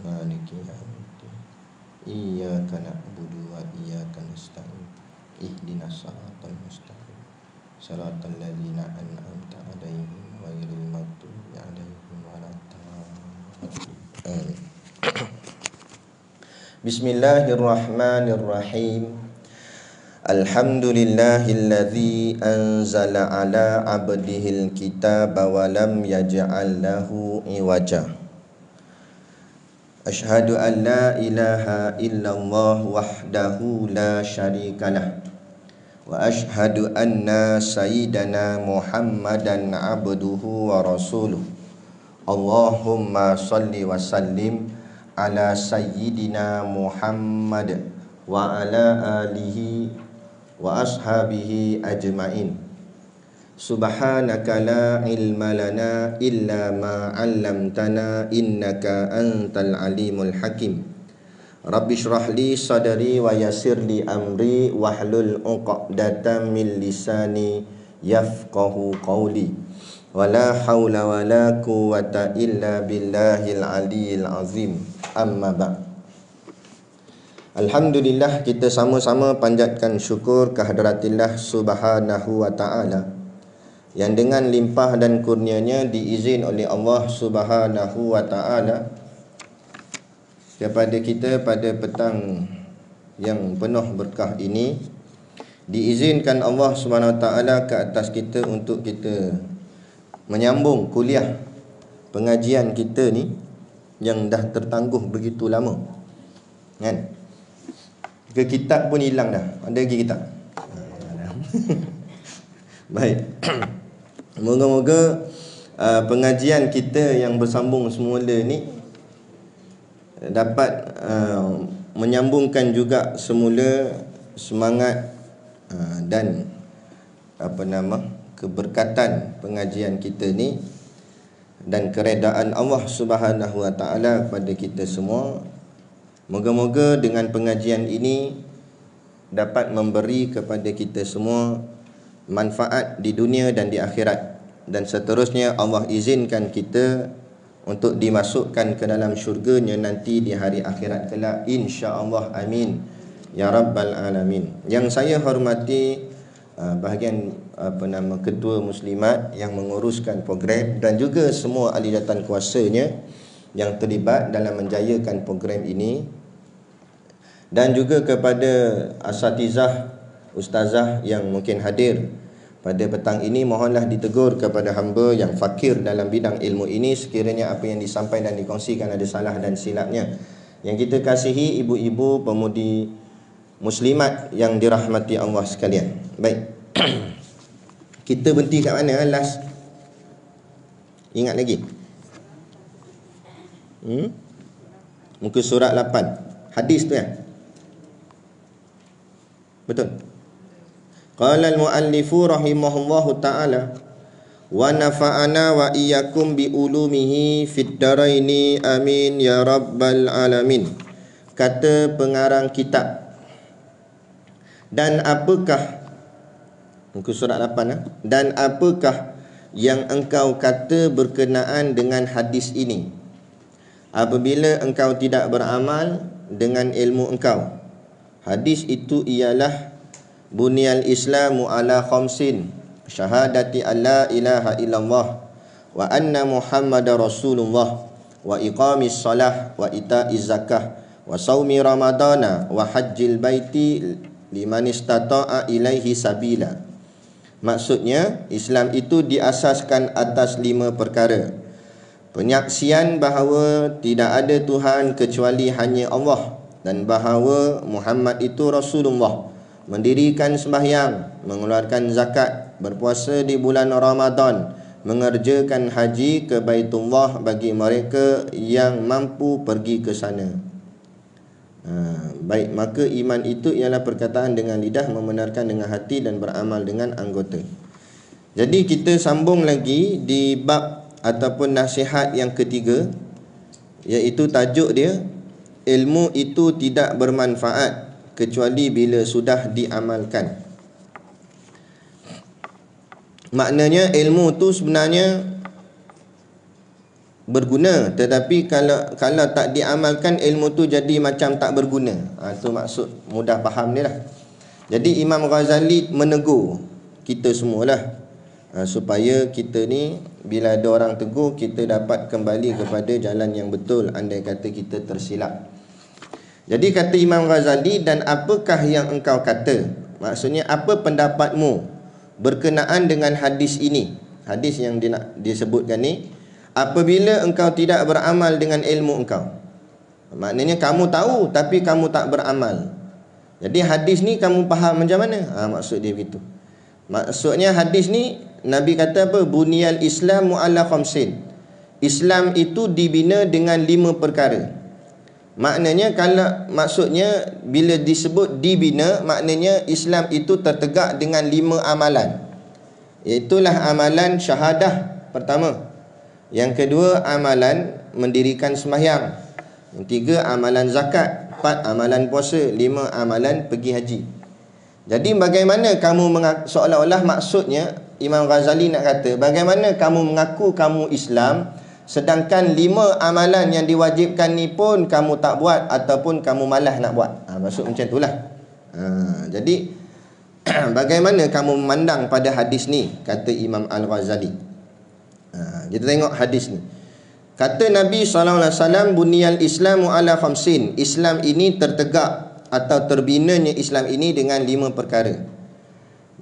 maliki yaumiddin. Iyyaka na'budu wa iyyaka nasta'in. Ihdinas siratal mustaqim. Siratal ladzina an'amta 'alaihim ghairil maghdubi 'alaihim waladdallin. Bismillahirrahmanirrahim. Alhamdulillahilladzi anzala ala 'abdihil kitaba wa lam yaj'al lahu iwaja. Asyhadu an la ilaha illallah wahdahu la syarikalah. Wa asyhadu anna sayyidana Muhammadan abduhu wa rasuluh. Allahumma salli wa sallim ala sayyidina Muhammad wa ala alihi wa ashabihi ajmain. Subhanaka la ilma lana illa ma 'allamtana innaka antal alimul hakim. Rabbi shrah li sadri wa yassir li amri wahlul 'uqdatam min lisani yafqahu qawli. Wala haula wala quwwata illa billahil aliyil azim. Amma ba'd. Alhamdulillah, kita sama-sama panjatkan syukur kehadaratillah subhanahu wa ta'ala yang dengan limpah dan kurnianya diizin oleh Allah subhanahu wa ta'ala kepada kita pada petang yang penuh berkah ini, diizinkan Allah subhanahu wa ta'ala ke atas kita untuk kita menyambung kuliah pengajian kita ni yang dah tertangguh begitu lama, kan? Ke kitab pun hilang dah. Ada lagi kitab? Baik. Moga-moga pengajian kita yang bersambung semula ni dapat menyambungkan juga semula semangat dan keberkatan pengajian kita ni dan keredaan Allah Subhanahu wa taala kepada kita semua. Moga-moga dengan pengajian ini dapat memberi kepada kita semua manfaat di dunia dan di akhirat, dan seterusnya Allah izinkan kita untuk dimasukkan ke dalam syurganya nanti di hari akhirat kelak, insya-Allah, amin ya rabbal alamin. Yang saya hormati bahagian ketua muslimat yang menguruskan program dan juga semua ahli jawatan kuasanya yang terlibat dalam menjayakan program ini, dan juga kepada asatizah, ustazah yang mungkin hadir pada petang ini. Mohonlah ditegur kepada hamba yang fakir dalam bidang ilmu ini sekiranya apa yang disampaikan dan dikongsikan ada salah dan silapnya. Yang kita kasihi ibu-ibu pemudi muslimat yang dirahmati Allah sekalian. Baik. Kita berhenti kat mana last? Ingat lagi? Muka surat 8. Hadis tu ya? Betul. Qala al-muallifu rahimahullahu ta'ala wa nafa'ana wa iyyakum bi ulumihi fid daraini amin ya rabbal alamin. Kata pengarang kitab, dan apakah, muka surat 8 dan apakah yang engkau kata berkenaan dengan hadis ini apabila engkau tidak beramal dengan ilmu engkau? Hadis itu ialah bunyal islamu ala khamsin, syahadati alla ilaha illallah wa anna muhammadar rasulullah wa iqamis salah wa ita'iz zakah wa saumi ramadana wa hajjil baiti liman istata'a ilaihi sabila. Maksudnya, Islam itu diasaskan atas 5 perkara. Penyaksian bahawa tidak ada Tuhan kecuali hanya Allah, dan bahawa Muhammad itu Rasulullah, mendirikan sembahyang, mengeluarkan zakat, berpuasa di bulan Ramadan, mengerjakan haji ke Baitullah bagi mereka yang mampu pergi ke sana. Baik, maka iman itu ialah perkataan dengan lidah, membenarkan dengan hati dan beramal dengan anggota. Jadi kita sambung lagi di bab ataupun nasihat yang ketiga, iaitu tajuk dia, ilmu itu tidak bermanfaat kecuali bila sudah diamalkan. Maknanya ilmu tu sebenarnya berguna, tetapi kalau tak diamalkan ilmu tu jadi macam tak berguna. Itu maksud mudah faham dia lah. Jadi Imam Ghazali menegur kita semualah, supaya kita ni bila ada orang tegur, kita dapat kembali kepada jalan yang betul andai kata kita tersilap. Jadi kata Imam Ghazali, dan apakah yang engkau kata? Maksudnya apa pendapatmu berkenaan dengan hadis ini? Hadis yang disebutkan ni, apabila engkau tidak beramal dengan ilmu engkau. Maknanya kamu tahu tapi kamu tak beramal. Jadi hadis ni kamu faham macam mana? Maksud dia begitu. Maksudnya hadis ni Nabi kata apa? Buniyal Islamu ala khamsin. Islam itu dibina dengan 5 perkara. Maknanya maksudnya bila disebut dibina, maknanya Islam itu tertegak dengan 5 amalan. Iaitulah amalan syahadah pertama. Yang kedua, amalan mendirikan sembahyang. Yang tiga, amalan zakat. 4, amalan puasa. 5, amalan pergi haji. Jadi bagaimana kamu seolah-olah maksudnya Imam Ghazali nak kata, bagaimana kamu mengaku kamu Islam sedangkan 5 amalan yang diwajibkan ni pun kamu tak buat ataupun kamu malas nak buat. Maksud macam itulah. Jadi bagaimana kamu memandang pada hadis ni, kata Imam Al-Ghazali. Kita tengok hadis ni. Kata Nabi SAW, buniyal Islamu ala khamsin. Islam ini tertegak atau terbinanya Islam ini dengan 5 perkara.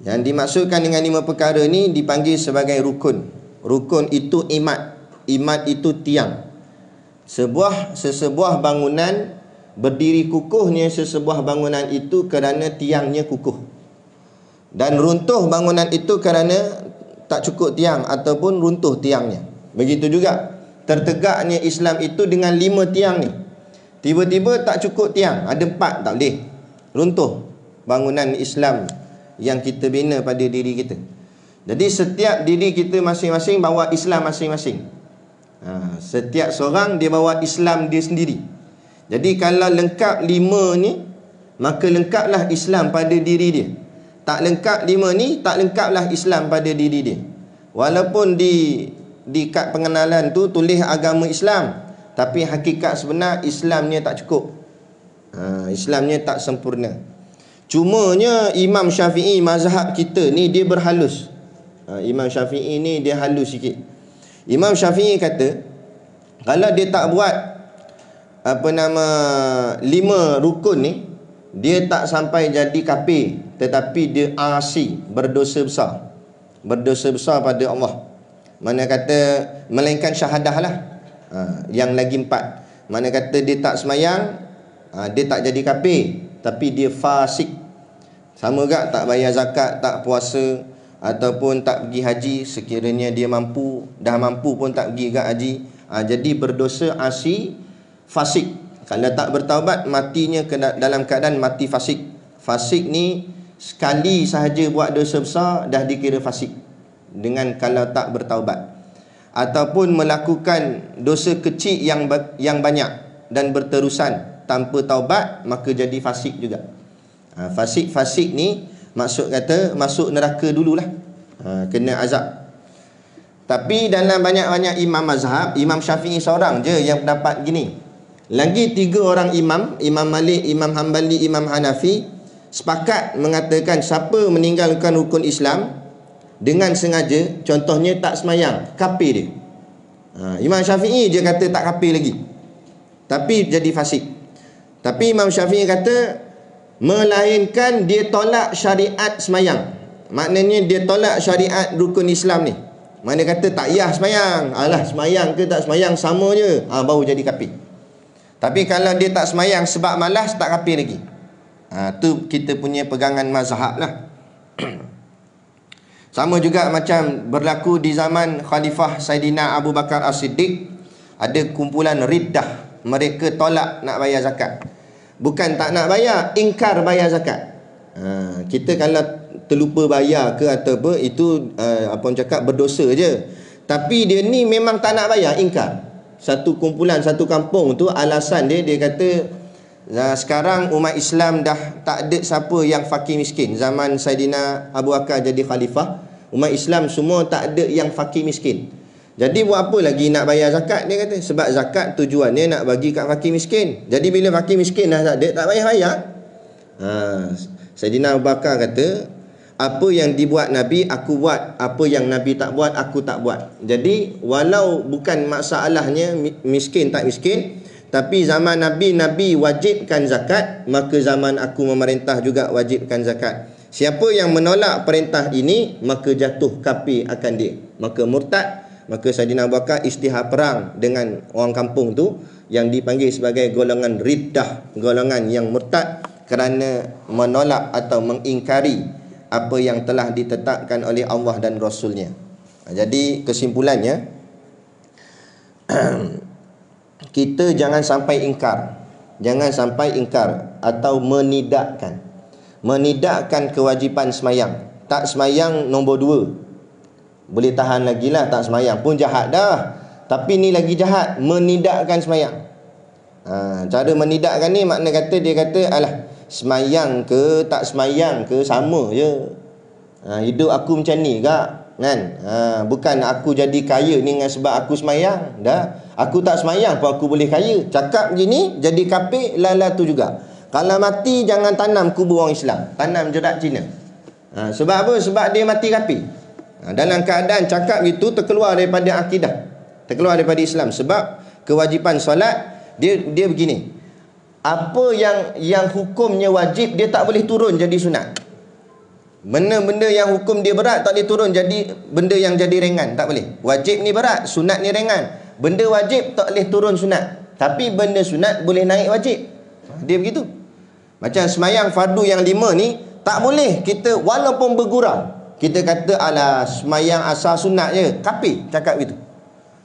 Yang dimaksudkan dengan 5 perkara ni dipanggil sebagai rukun. Rukun itu imat. Imat itu tiang. Sesebuah bangunan berdiri kukuhnya sesebuah bangunan itu kerana tiangnya kukuh. Dan runtuh bangunan itu kerana tak cukup tiang ataupun runtuh tiangnya. Begitu juga tertegaknya Islam itu dengan 5 tiang ni. Tiba-tiba tak cukup tiang, ada 4, tak boleh. Runtuh bangunan Islam yang kita bina pada diri kita. Jadi setiap diri kita masing-masing bawa Islam masing-masing. Setiap seorang dia bawa Islam dia sendiri. Jadi kalau lengkap 5 ni, maka lengkaplah Islam pada diri dia. Tak lengkap 5 ni, tak lengkaplah Islam pada diri dia. Walaupun di kad pengenalan tu tulis agama Islam, tapi hakikat sebenar Islamnya tak cukup. Islamnya tak sempurna. Cumanya Imam Syafi'i mazhab kita ni dia berhalus. Imam Syafi'i ni dia halus sikit. Imam Syafi'i kata, kalau dia tak buat 5 rukun ni, dia tak sampai jadi kafir, tetapi dia asi, berdosa besar. Berdosa besar pada Allah. Mana kata melainkan syahadah lah. Yang lagi 4. Mana kata dia tak semayang, dia tak jadi kafir, tapi dia fasik. Sama juga tak bayar zakat, tak puasa, ataupun tak pergi haji. Sekiranya dia mampu, dah mampu pun tak pergi ke haji. Jadi berdosa asi, fasik. Kalau tak bertaubat, matinya dalam keadaan mati fasik. Fasik ni sekali sahaja buat dosa besar dah dikira fasik, dengan kalau tak bertaubat. Ataupun melakukan dosa kecil yang banyak dan berterusan tanpa taubat, maka jadi fasik juga. Fasik ni maksud kata masuk neraka dululah, kena azab. Tapi dalam banyak-banyak imam mazhab, Imam Syafi'i seorang je yang pendapat gini. Lagi 3 orang imam, Imam Malik, Imam Hanbali, Imam Hanafi, sepakat mengatakan siapa meninggalkan rukun Islam dengan sengaja, contohnya tak semayang, kafir dia. Imam Syafi'i je kata tak kafir lagi, tapi jadi fasik. Tapi Imam Syafi'i kata melainkan dia tolak syariat semayang. Maknanya dia tolak syariat rukun Islam ni. Mana kata tak payah semayang, alah semayang ke tak semayang sama je, baru jadi kafir. Tapi kalau dia tak semayang sebab malas, tak kafir lagi. Tu kita punya pegangan mazhab lah. Sama juga macam berlaku di zaman Khalifah Saidina Abu Bakar As-Siddiq. Ada kumpulan riddah, mereka tolak nak bayar zakat. Bukan tak nak bayar, ingkar bayar zakat. Kita kalau terlupa bayar ke atau apa, itu apa orang cakap, berdosa je. Tapi dia ni memang tak nak bayar, ingkar. Satu kumpulan, satu kampung tu alasan dia kata sekarang umat Islam dah tak ada siapa yang fakir miskin. Zaman Saidina Abu Bakar jadi khalifah, umat Islam semua tak ada yang fakir miskin. Jadi buat apa lagi nak bayar zakat, dia kata. Sebab zakat tujuannya nak bagi kat fakir miskin. Jadi bila fakir miskin dah tak ada, tak payah bayar. Sayyidina Abu Bakar kata, apa yang dibuat Nabi aku buat, apa yang Nabi tak buat aku tak buat. Jadi walau bukan masalahnya miskin tak miskin, tapi zaman Nabi, Nabi wajibkan zakat, maka zaman aku memerintah juga wajibkan zakat. Siapa yang menolak perintah ini, maka jatuh kafir akan dia, maka murtad. Maka Sayyidina Abu Bakar istihar perang dengan orang kampung tu yang dipanggil sebagai golongan riddah, golongan yang murtad kerana menolak atau mengingkari apa yang telah ditetapkan oleh Allah dan Rasulnya. Jadi kesimpulannya, kita jangan sampai ingkar. Jangan sampai ingkar atau menidakkan. Menidakkan kewajipan semayang. Tak semayang nombor 2. Boleh tahan lagi lah, tak semayang pun jahat dah. Tapi ni lagi jahat, menidakkan semayang. Cara menidakkan ni makna kata, dia kata, alah, semayang ke tak semayang ke sama je. Hidup aku macam ni kak, kan? Bukan aku jadi kaya ni dengan sebab aku semayang. Dah, aku tak semayang pun aku boleh kaya. Cakap gini jadi kafir, lala tu juga. Kalau mati jangan tanam kubur orang Islam, tanam jerat Cina. Sebab apa? Sebab dia mati kafir. Dalam keadaan cakap gitu, terkeluar daripada akidah, terkeluar daripada Islam. Sebab kewajipan solat, dia begini, apa yang hukumnya wajib, dia tak boleh turun jadi sunat. Benda-benda yang hukum dia berat tak boleh turun jadi benda yang jadi ringan, tak boleh. Wajib ni berat, sunat ni ringan. Benda wajib tak boleh turun sunat, tapi benda sunat boleh naik wajib. Dia begitu. Macam semayang fardu yang 5 ni, tak boleh kita walaupun bergurau kita kata alah semayang asal sunat je, kafir cakap gitu.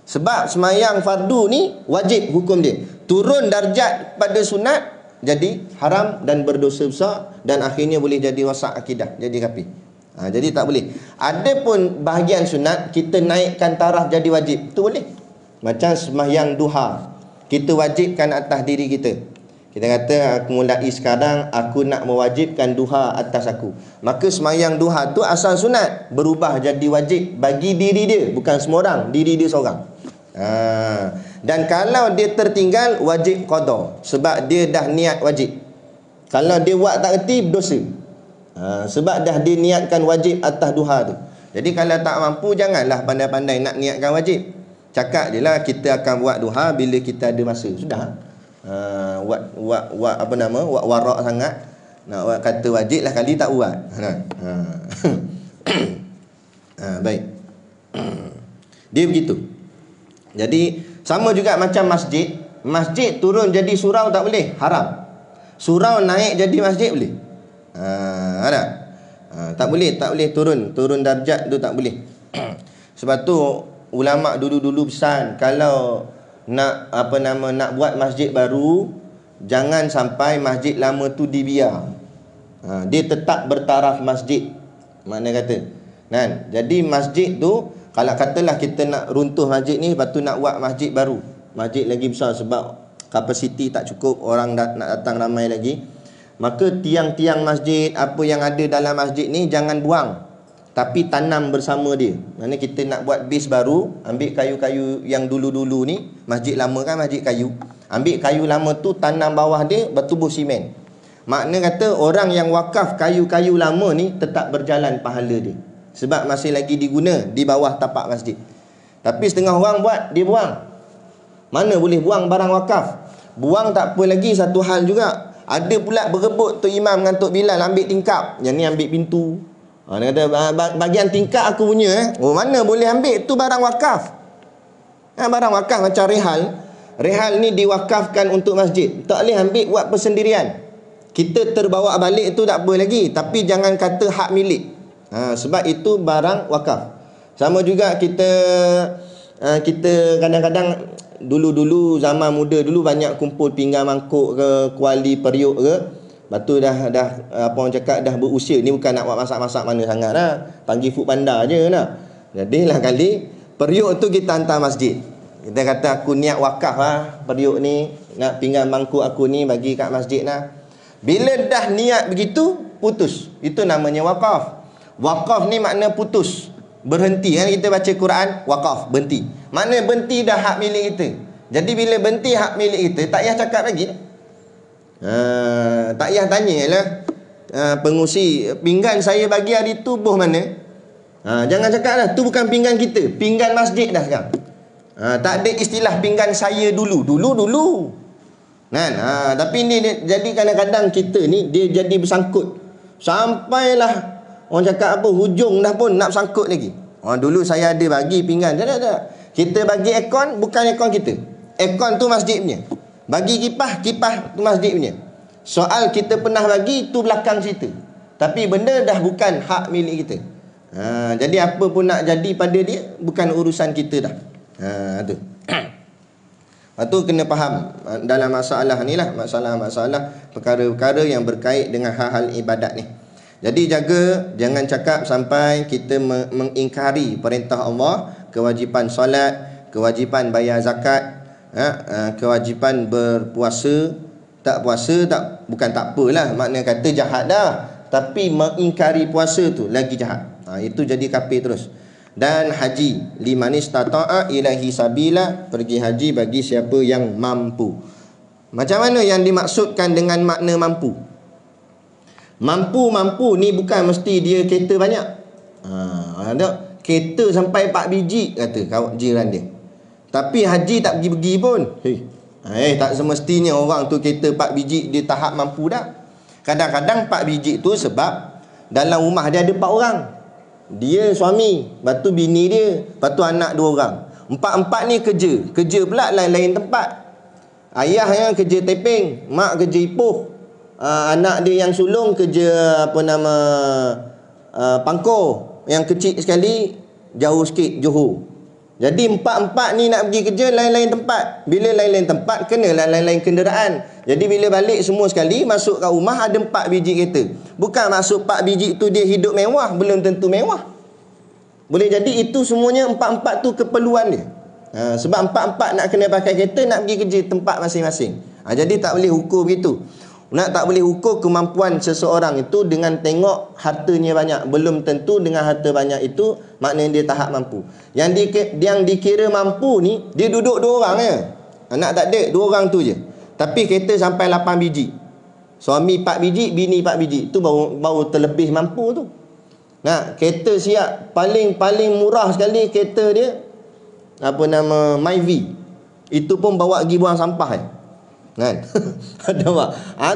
Sebab semayang fardu ni wajib hukum dia, turun darjat pada sunat jadi haram dan berdosa besar, dan akhirnya boleh jadi rosak akidah, jadi kafir. Jadi tak boleh. Adapun bahagian sunat kita naikkan taraf jadi wajib, tu boleh. Macam semayang duha, kita wajibkan atas diri kita. Kita kata, aku mulai sekarang aku nak mewajibkan duha atas aku. Maka semayang duha tu asal sunat, berubah jadi wajib bagi diri dia, bukan semua orang, diri dia seorang. Dan kalau dia tertinggal, wajib qada, sebab dia dah niat wajib. Kalau dia buat tak reti, berdosa. Sebab dah dia niatkan wajib atas duha tu. Jadi kalau tak mampu, janganlah pandai-pandai nak niatkan wajib. Cakap je lah kita akan buat duha bila kita ada masa, sudah. Buat apa nama, buat warak sangat, nak buat kata wajib lah kali tak buat. Baik. Dia begitu. Jadi sama juga macam masjid. Masjid turun jadi surau tak boleh, haram. Surau naik jadi masjid boleh. Ada? Tak boleh turun darjat tu tak boleh. Sebab tu ulama dulu-dulu pesan, kalau nak nak buat masjid baru, jangan sampai masjid lama tu dibiar. Dia tetap bertaraf masjid, makna kata, kan? Jadi masjid tu, kalau katalah kita nak runtuh masjid ni, lepas tu nak buat masjid baru, masjid lagi besar, sebab kapasiti tak cukup, orang nak datang ramai lagi, maka tiang-tiang masjid, apa yang ada dalam masjid ni jangan buang, tapi tanam bersama dia. Maksudnya kita nak buat base baru, ambil kayu-kayu yang dulu-dulu ni, masjid lama kan masjid kayu, ambil kayu lama tu tanam bawah dia, bertubuh simen. Makna kata orang yang wakaf kayu-kayu lama ni tetap berjalan pahala dia, sebab masih lagi diguna di bawah tapak masjid. Tapi setengah orang buat, dia buang. Mana boleh buang barang wakaf? Buang tak apa lagi, satu hal juga. Ada pula berebut Tok Imam dengan Tok Bilal ambil tingkap, yang ni ambil pintu. Dia kata bahagian tingkap aku punya. Mana boleh ambil, tu barang wakaf. Barang wakaf macam rehal. Rehal ni diwakafkan untuk masjid, tak boleh ambil buat persendirian. Kita terbawa balik tu tak apa lagi, tapi jangan kata hak milik. Sebab itu barang wakaf. Sama juga kita kadang-kadang dulu-dulu zaman muda dulu banyak kumpul pinggan mangkuk ke, kuali periuk ke. Lepas tu dah apa orang cakap, dah berusia. Ni bukan nak buat masak-masak mana sangat lah, panggil food panda je nak. Jadilah kali periuk tu kita hantar masjid. Kita kata aku niat wakaf lah periuk ni, nak pinggan mangkuk aku ni bagi kat masjid lah. Bila dah niat begitu, putus. Itu namanya wakaf. Wakaf ni makna putus. berhenti kan, kita baca Quran, waqaf, berhenti. Maknanya berhenti dah hak milik kita. Jadi bila berhenti hak milik kita, tak payah cakap lagi. Tak payah tanya lah, pengusi, pinggan saya bagi hari tu buh mana? Jangan cakap lah, tu bukan pinggan kita, pinggan masjid dah sekarang. Tak ada istilah pinggan saya dulu. Kan? Tapi ni jadi kadang-kadang kita ni dia jadi bersangkut. Sampailah orang cakap apa, hujung dah pun nak bersangkut lagi. Dulu saya ada bagi pinggan. Tak. Kita bagi aircon, bukan aircon kita. Aircon tu masjid punya. Bagi kipas tu masjid punya. Soal kita pernah bagi tu belakang cerita. Tapi benda dah bukan hak milik kita. Jadi apa pun nak jadi pada dia, bukan urusan kita dah. Tu. Lepas tu kena faham dalam masalah ni lah, masalah-masalah perkara-perkara yang berkait dengan hal-hal ibadat ni. Jadi jaga, jangan cakap sampai kita mengingkari perintah Allah, kewajipan solat, kewajipan bayar zakat, kewajipan berpuasa. Tak puasa bukan tak apalah, maknanya kata jahat dah, tapi mengingkari puasa tu lagi jahat. Itu jadi kafir terus. Dan haji, liman istata'a ilahi sabila, pergi haji bagi siapa yang mampu. Macam mana yang dimaksudkan dengan makna mampu? Mampu ni bukan mesti dia kereta banyak. Ada kereta sampai 4 biji kata kawan jiran dia. Tapi haji tak pergi-pergi pun. Tak semestinya orang tu kereta 4 biji dia tahap mampu dah. Kadang-kadang 4 biji tu sebab dalam rumah dia ada 4 orang. Dia suami, lepas tu bini dia, lepas tu anak 2 orang. 4 ni kerja pula lain-lain tempat. Ayahnya kerja taping, mak kerja ipoh, anak dia yang sulung kerja pangkor. Yang kecil sekali jauh sikit, Johor. Jadi 4 ni nak pergi kerja lain-lain tempat. Bila lain-lain tempat, kenalah lain-lain kenderaan. Jadi bila balik semua sekali, masuk kat rumah ada 4 biji kereta. Bukan maksud 4 biji tu dia hidup mewah, belum tentu mewah. Boleh jadi itu semuanya 4 tu keperluan dia. Sebab 4 nak kena pakai kereta, nak pergi kerja tempat masing-masing. Jadi tak boleh ukur begitu. Tak boleh ukur kemampuan seseorang itu dengan tengok hartanya banyak. Belum tentu dengan harta banyak itu maknanya dia tahap mampu. Yang dikira mampu ni, dia duduk 2 orang je. Anak tak ada, 2 orang tu je. Tapi kereta sampai 8 biji. Suami 4 biji, bini 4 biji. Itu baru terlebih mampu tu. Kereta siap paling murah sekali kereta dia Myvi. Itu pun bawa pergi buang sampah kan. Ada tak?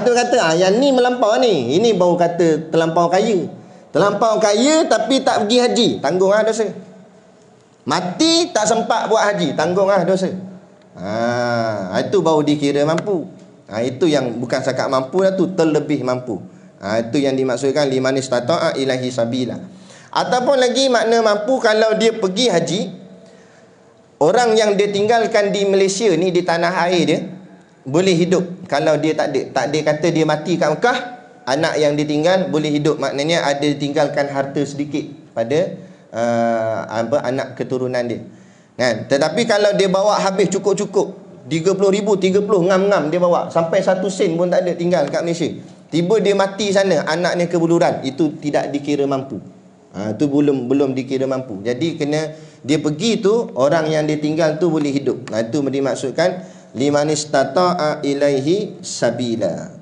Tu kata yang ni melampau ni. Ini baru kata terlampau kaya. Terlampau kaya tapi tak pergi haji, tanggung dosa. Mati tak sempat buat haji, tanggung dosa. Itu baru dikira mampu. Itu yang bukan sakat mampu dah, tu terlebih mampu. Itu yang dimaksudkan liman istata'a ilahi sabila. Ataupun lagi makna mampu kalau dia pergi haji, orang yang dia tinggalkan di Malaysia ni, di tanah air dia, boleh hidup. Kalau dia tak ada kata dia mati kat Mekah, anak yang ditinggal boleh hidup. Maknanya ada ditinggalkan harta sedikit pada anak keturunan dia kan. Tetapi kalau dia bawa habis cukup-cukup 30,000, 30 ngam-ngam dia bawa, sampai 1 sen pun tak ada tinggal kat Malaysia, tiba dia mati sana, anaknya kebuluran, itu tidak dikira mampu. Itu belum dikira mampu. Jadi kena dia pergi tu, orang yang dia tinggal tu boleh hidup. Itu dimaksudkan liman istata'a ilaihi sabila.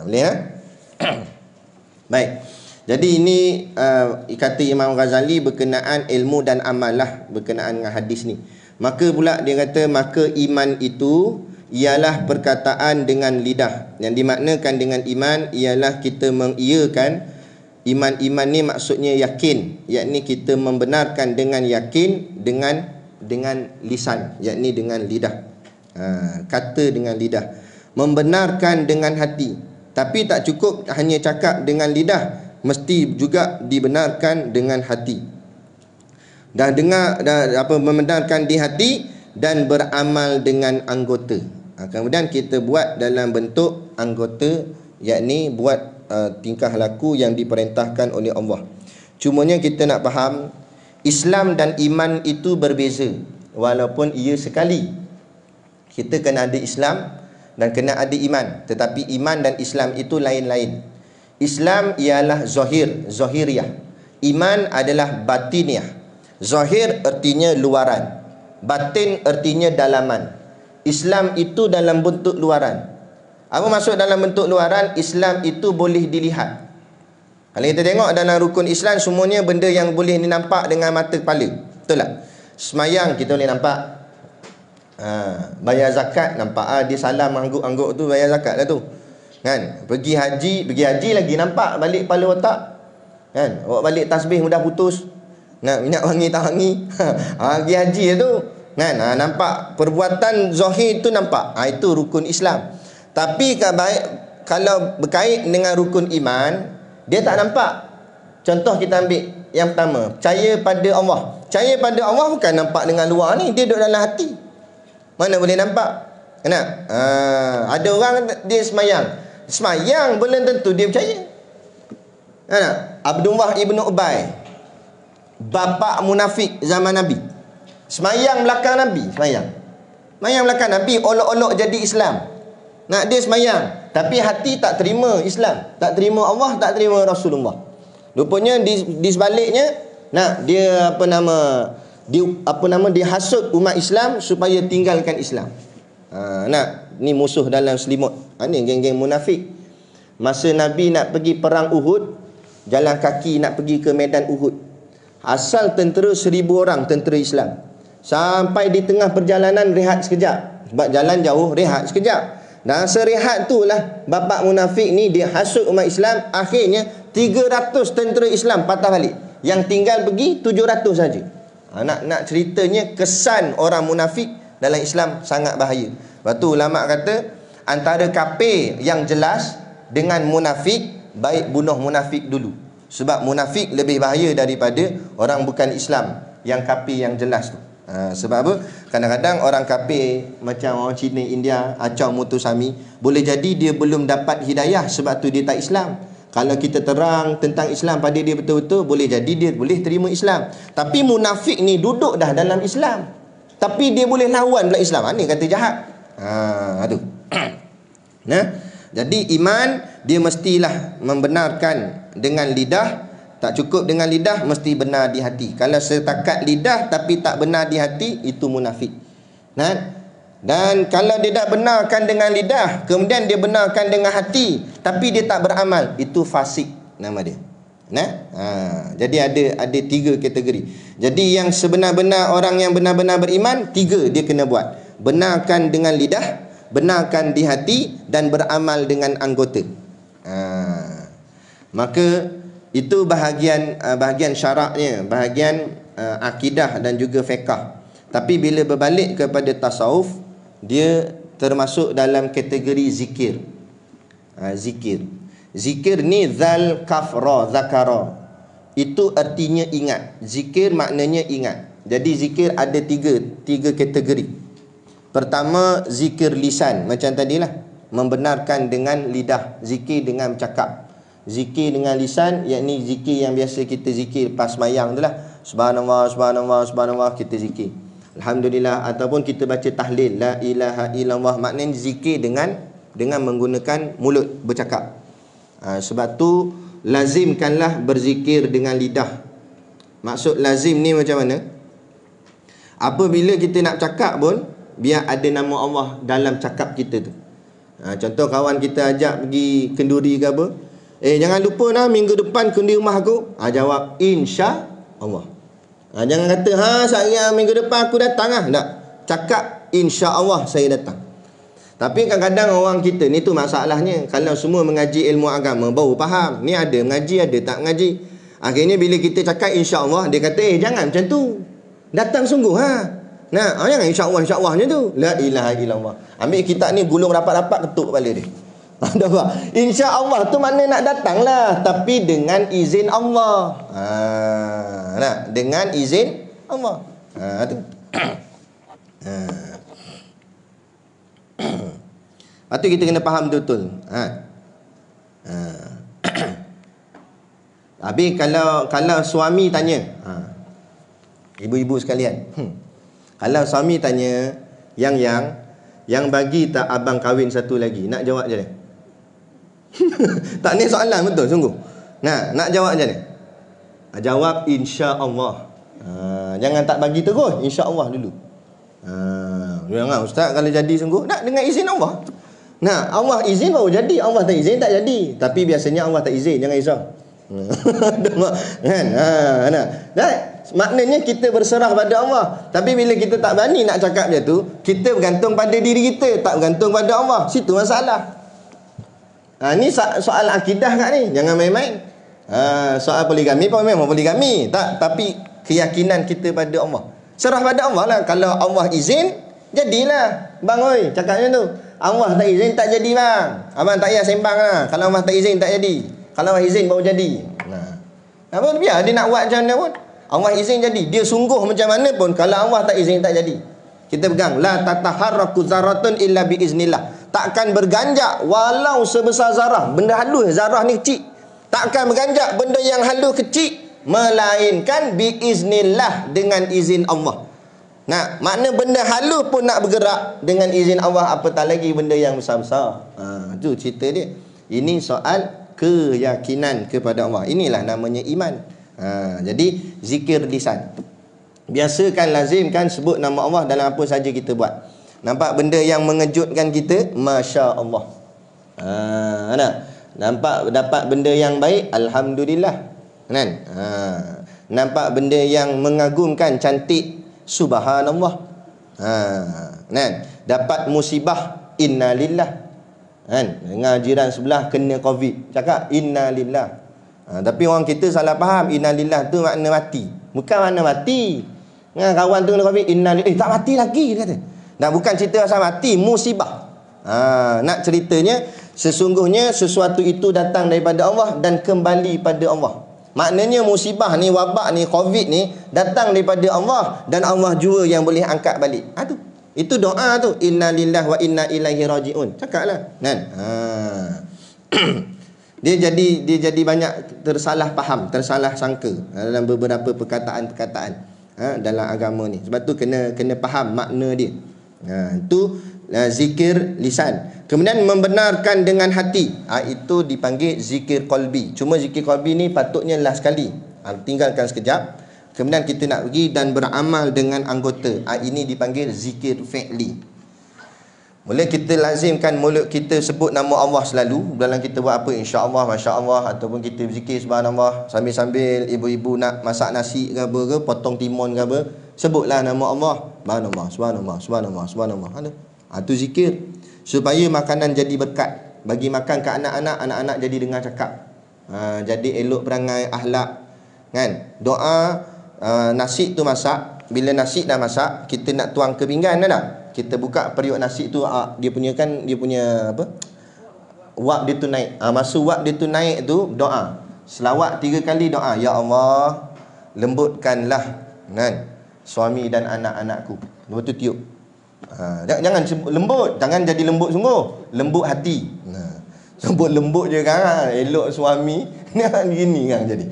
Boleh Baik. Jadi ini kata Imam Ghazali berkenaan ilmu dan amal lah, berkenaan dengan hadis ni. Maka pula dia kata, maka iman itu ialah perkataan dengan lidah. Yang dimaknakan dengan iman ialah kita mengiyakan. Iman ni maksudnya yakin, yakni kita membenarkan dengan yakin dengan lisan, yakni dengan lidah. Kata dengan lidah, membenarkan dengan hati. Tapi tak cukup hanya cakap dengan lidah, mesti juga dibenarkan dengan hati. Membenarkan di hati dan beramal dengan anggota. Kemudian kita buat dalam bentuk anggota, yakni buat tingkah laku yang diperintahkan oleh Allah. Cumanya kita nak faham, Islam dan iman itu berbeza, walaupun ia sekali. Kita kena ada Islam dan kena ada iman. Tetapi iman dan Islam itu lain-lain. Islam ialah zahiriyah. Iman adalah batiniah. Zahir artinya luaran, batin artinya dalaman. Islam itu dalam bentuk luaran. Apa maksud dalam bentuk luaran? Islam itu boleh dilihat. Kalau kita tengok dalam rukun Islam, semuanya benda yang boleh dinampak dengan mata kepala. Betul tak? Semayang kita boleh nampak. Bayar zakat nampak. Dia salam angguk-angguk tu, bayar zakat lah tu. Kan? Pergi haji lagi nampak balik kepala otak. Kan? Bawa balik tasbih mudah putus. Nak minyak wangi tak wangi. Pergi haji tu. Kan? Nampak perbuatan zahir tu nampak. Itu rukun Islam. Tapi kalau berkait dengan rukun iman, dia tak nampak. Contoh kita ambil yang pertama, percaya pada Allah. Percaya pada Allah bukan nampak dengan luar ni, dia duduk dalam hati. Mana boleh nampak? Kena? Ada orang dia semayang belum tentu dia percaya. Abdullah ibnu Ubay, bapa munafik zaman Nabi, semayang belakang Nabi, semayang belakang Nabi, olok-olok jadi Islam. Nak dia semayang, tapi hati tak terima Islam, tak terima Allah, tak terima Rasulullah. Rupanya di sebaliknya, nak dia dia hasut umat Islam supaya tinggalkan Islam. Ni musuh dalam selimut. Ni geng-geng munafik. Masa Nabi nak pergi perang Uhud, jalan kaki nak pergi ke medan Uhud, asal tentera 1,000 orang tentera Islam. Sampai di tengah perjalanan rehat sekejap, sebab jalan jauh, rehat sekejap. Dan serehat tu lah bapa munafik ni dia hasut umat Islam. Akhirnya 300 tentera Islam patah balik. Yang tinggal pergi 700 saja. Nak ceritanya kesan orang munafik dalam Islam sangat bahaya. Lepas tu ulama kata antara kafir yang jelas dengan munafik, baik bunuh munafik dulu. Sebab munafik lebih bahaya daripada orang bukan Islam yang kafir yang jelas tu. Sebab apa? Kadang-kadang orang kafir macam orang Cina, India, Acau, Mutusami, boleh jadi dia belum dapat hidayah, sebab tu dia tak Islam. Kalau kita terang tentang Islam pada dia betul-betul, boleh jadi dia boleh terima Islam. Tapi munafik ni duduk dah dalam Islam, tapi dia boleh lawan pula Islam. Ni kata jahat. Aduh. Jadi iman dia mestilah membenarkan dengan lidah. Tak cukup dengan lidah, mesti benar di hati. Kalau setakat lidah tapi tak benar di hati, itu munafik. Dan kalau dia dah benarkan dengan lidah, kemudian dia benarkan dengan hati, tapi dia tak beramal, itu fasik nama dia. Jadi ada 3 kategori. Jadi yang sebenar-benar orang yang benar-benar beriman, 3 dia kena buat. Benarkan dengan lidah, benarkan di hati, dan beramal dengan anggota. Maka itu bahagian syaraknya, bahagian akidah dan juga fiqh. Tapi bila berbalik kepada tasawuf, dia termasuk dalam kategori zikir. Zikir ni zal kafra zakara. Itu artinya ingat. Zikir maknanya ingat. Jadi zikir ada tiga kategori. Pertama, zikir lisan, macam tadilah, membenarkan dengan lidah, zikir dengan bercakap. Zikir dengan lisan, yakni zikir yang biasa kita zikir pas sembahyang tu lah. Subhanallah, subhanallah, subhanallah, kita zikir. Alhamdulillah, ataupun kita baca tahlil, la ilaha illallah, maknanya zikir dengan menggunakan mulut, bercakap. Sebab tu lazimkanlah berzikir dengan lidah. Maksud lazim ni macam mana? Apabila kita nak cakap pun, biar ada nama Allah dalam cakap kita tu. Contoh kawan kita ajak pergi kenduri ke apa, jangan lupa minggu depan kendi rumah aku. Jawab insya Allah. Jangan kata saya minggu depan aku datang Tak. Cakap insya Allah saya datang. Tapi kadang-kadang orang kita ni tu masalahnya, kalau semua mengaji ilmu agama baru faham. Ni ada mengaji, ada tak mengaji. Akhirnya bila kita cakap insya Allah, dia kata jangan macam tu, datang sungguh jangan insya Allah macam tu. La ilaha illallah. Ambil kitab ni gulung rapat-rapat, ketuk kepala dia. Insya Allah tu mana nak datang lah, tapi dengan izin Allah. Dengan izin Allah. Tu. Lepas tu kita kena faham betul-betul. Habis kalau suami tanya, ibu-ibu sekalian, kalau suami tanya, yang bagi tak abang kahwin satu lagi, nak jawab je ni? Tak, ni soalan betul sungguh. Nak jawab je ni? Jawab insya Allah. Jangan tak bagi terus, insya-Allah dulu. Jangan ustaz kalau jadi sungguh nak dengan izin Allah. Nah, Allah izin baru jadi, Allah tak izin tak jadi. Tapi biasanya Allah tak izin, jangan risau. Kan? Maknanya kita berserah pada Allah. Tapi bila kita tak berani nak cakap dia tu, kita bergantung pada diri kita, tak bergantung pada Allah. Situ masalah. Ni soal akidah kat ni, jangan main-main. Soal poligami pun memang poligami, tak, tapi keyakinan kita pada Allah. Serah pada Allah lah. Kalau Allah izin, jadilah. Bang oi, cakap macam tu. Allah tak izin tak jadi bang. Abang tak payah sembang lah. Kalau Allah tak izin tak jadi. Kalau Allah izin baru jadi. Apa biar dia nak buat macam mana pun, Allah izin jadi. Dia sungguh macam mana pun, kalau Allah tak izin tak jadi. Kita pegang, la tataharraku zarratun illa biiznillah. Takkan berganjak walau sebesar zarah. Benda halus, zarah ni kecil. Takkan berganjak benda yang halus kecil, melainkan biiznillah, dengan izin Allah. Nah, makna benda halus pun nak bergerak dengan izin Allah, apatah lagi benda yang besar-besar. Itu cerita dia. Ini soal keyakinan kepada Allah. Inilah namanya iman. Jadi zikir lisan. Biasakan, lazimkan sebut nama Allah dalam apa saja kita buat. Nampak benda yang mengejutkan kita, Masya Allah. Nampak dapat benda yang baik, Alhamdulillah. Kan? Nampak benda yang mengagumkan, cantik, Subhanallah. Kan? Dapat musibah, Innalillah. Kan? Dengar jiran sebelah kena COVID, cakap Innalillah. Tapi orang kita salah faham, Innalillah tu makna mati. Bukan makna mati. Kawan tu kena COVID, Innalillah, tak mati lagi, dia kata. Nah, bukan cerita asal mati, musibah. Nak ceritanya, sesungguhnya sesuatu itu datang daripada Allah dan kembali pada Allah. Maknanya musibah ni, wabak ni, COVID ni datang daripada Allah, dan Allah jua yang boleh angkat balik. Itu doa tu, inna lillahi wa inna ilaihi rajiun. Cakaplah, kan? Dia jadi banyak tersalah faham, tersalah sangka dalam beberapa perkataan-perkataan dalam agama ni. Sebab tu kena faham makna dia. Itu zikir lisan. Kemudian membenarkan dengan hati, itu dipanggil zikir qalbi. Cuma zikir qalbi ni patutnya last sekali, tinggalkan sekejap. Kemudian kita nak pergi dan beramal dengan anggota. Ini dipanggil zikir fi'li. Boleh kita lazimkan mulut kita sebut nama Allah selalu dalam kita buat apa, insya-Allah, masya-Allah, ataupun kita berzikir subhanallah sambil-sambil ibu-ibu nak masak nasi ke apa ke, potong timun ke apa, sebutlah nama Allah, subhanallah, subhanallah, subhanallah, subhanallah. Itu zikir supaya makanan jadi berkat. Bagi makan ke anak-anak, anak-anak jadi dengar cakap. Jadi elok perangai, akhlak, kan? Doa. Nasi tu masak, bila nasi dah masak, kita nak tuang ke pinggan dah tak? Kita buka periuk nasi tu, dia punya apa, wak dia tu naik. Masa wak dia tu naik tu, doa selawat 3 kali, doa, ya Allah, lembutkanlah, kan, suami dan anak-anakku. Lepas tu tiup. Jangan lembut, jangan jadi lembut sungguh, lembut hati. Sebut lembut je kan, elok suami ni gini kan jadi.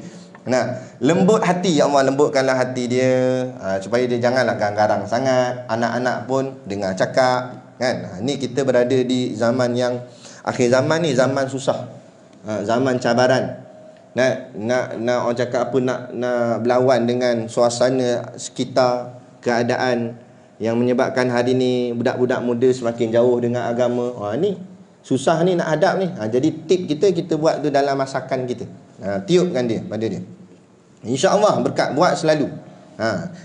Lembut hati, ya Allah, lembutkanlah hati dia, supaya dia janganlah garang-garang sangat. Anak-anak pun dengar cakap, kan? Ni kita berada di zaman yang akhir zaman ni, zaman susah, zaman cabaran. Nak orang cakap apa, nak berlawan dengan suasana sekitar, keadaan yang menyebabkan hari ni budak-budak muda semakin jauh dengan agama. Ni susah ni nak hadap ni. Jadi tip kita buat tu dalam masakan kita. Tiupkan dia pada dia. InsyaAllah berkat, buat selalu.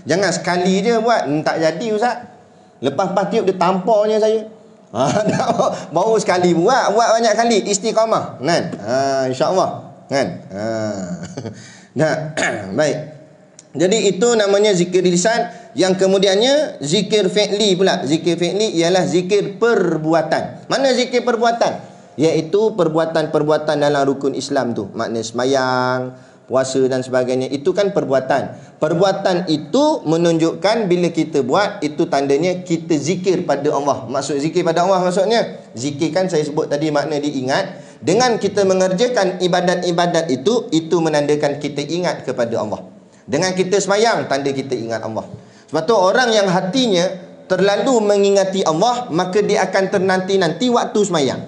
Jangan sekali je buat, tak jadi ustaz. Lepas tiup dia tamparnya saya. Baru sekali buat banyak kali, istiqamah, kan? InsyaAllah, kan? Baik. Jadi itu namanya zikir lisan. Yang kemudiannya zikir fi'li pula. Zikir fi'li ialah zikir perbuatan. Mana zikir perbuatan? Iaitu perbuatan-perbuatan dalam rukun Islam tu. Makna semayang, puasa dan sebagainya. Itu kan perbuatan. Perbuatan itu menunjukkan bila kita buat, itu tandanya kita zikir pada Allah. Maksud zikir pada Allah maksudnya, zikir kan saya sebut tadi makna diingat. Dengan kita mengerjakan ibadat-ibadat itu menandakan kita ingat kepada Allah. Dengan kita semayang, tanda kita ingat Allah. Sebab tu orang yang hatinya terlalu mengingati Allah, maka dia akan ternanti-nanti waktu semayang.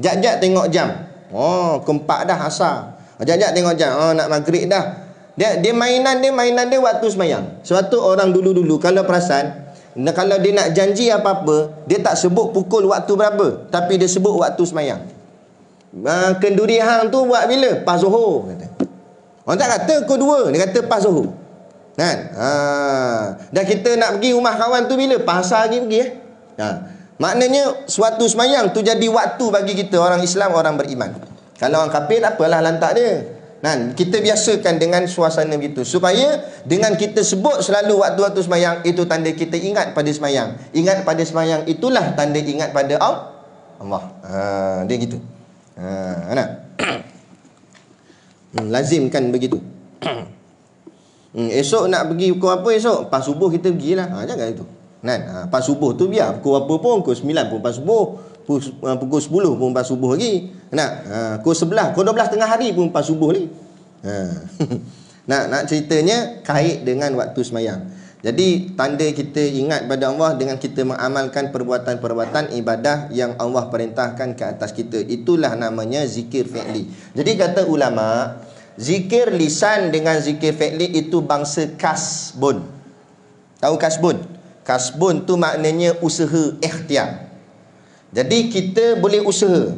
Jap-jap tengok jam, 4 dah asar. Jap-jap tengok jam, nak maghrib dah. Dia mainan dia waktu semayang. Suatu orang dulu-dulu kalau perasan, kalau dia nak janji apa-apa, dia tak sebut pukul waktu berapa, tapi dia sebut waktu semayang. Kenduri hang tu buat bila? Pas Zuhur kata. Orang tak kata pukul 2, dia kata pas Zuhur. Kan? Dan kita nak pergi rumah kawan tu bila? Pasal lagi pergi maknanya suatu semayang tu jadi waktu bagi kita orang Islam, orang beriman. Kalau orang kafir apalah lantak dia. Kan? Kita biasakan dengan suasana begitu, supaya dengan kita sebut selalu waktu-waktu semayang, itu tanda kita ingat pada semayang. Ingat pada semayang itulah tanda ingat pada Allah. Dia gitu. Lazimkan begitu. Esok nak pergi pukul apa esok? Pas subuh kita pergilah. Jangan itu. Pas subuh tu biar pukul apa pun, pukul 9 pun pas subuh, pukul 10 pun pas subuh lagi. Pukul 11, pukul 12 tengah hari pun pas subuh lagi. Nak ceritanya kait dengan waktu semayang. Jadi tanda kita ingat pada Allah dengan kita mengamalkan perbuatan-perbuatan ibadah yang Allah perintahkan ke atas kita. Itulah namanya zikir fi'li. Jadi kata ulama, zikir lisan dengan zikir fi'li itu bangsa kasbun. Tahu kasbun? Kasbun tu maknanya usaha ikhtiar. Jadi kita boleh usaha,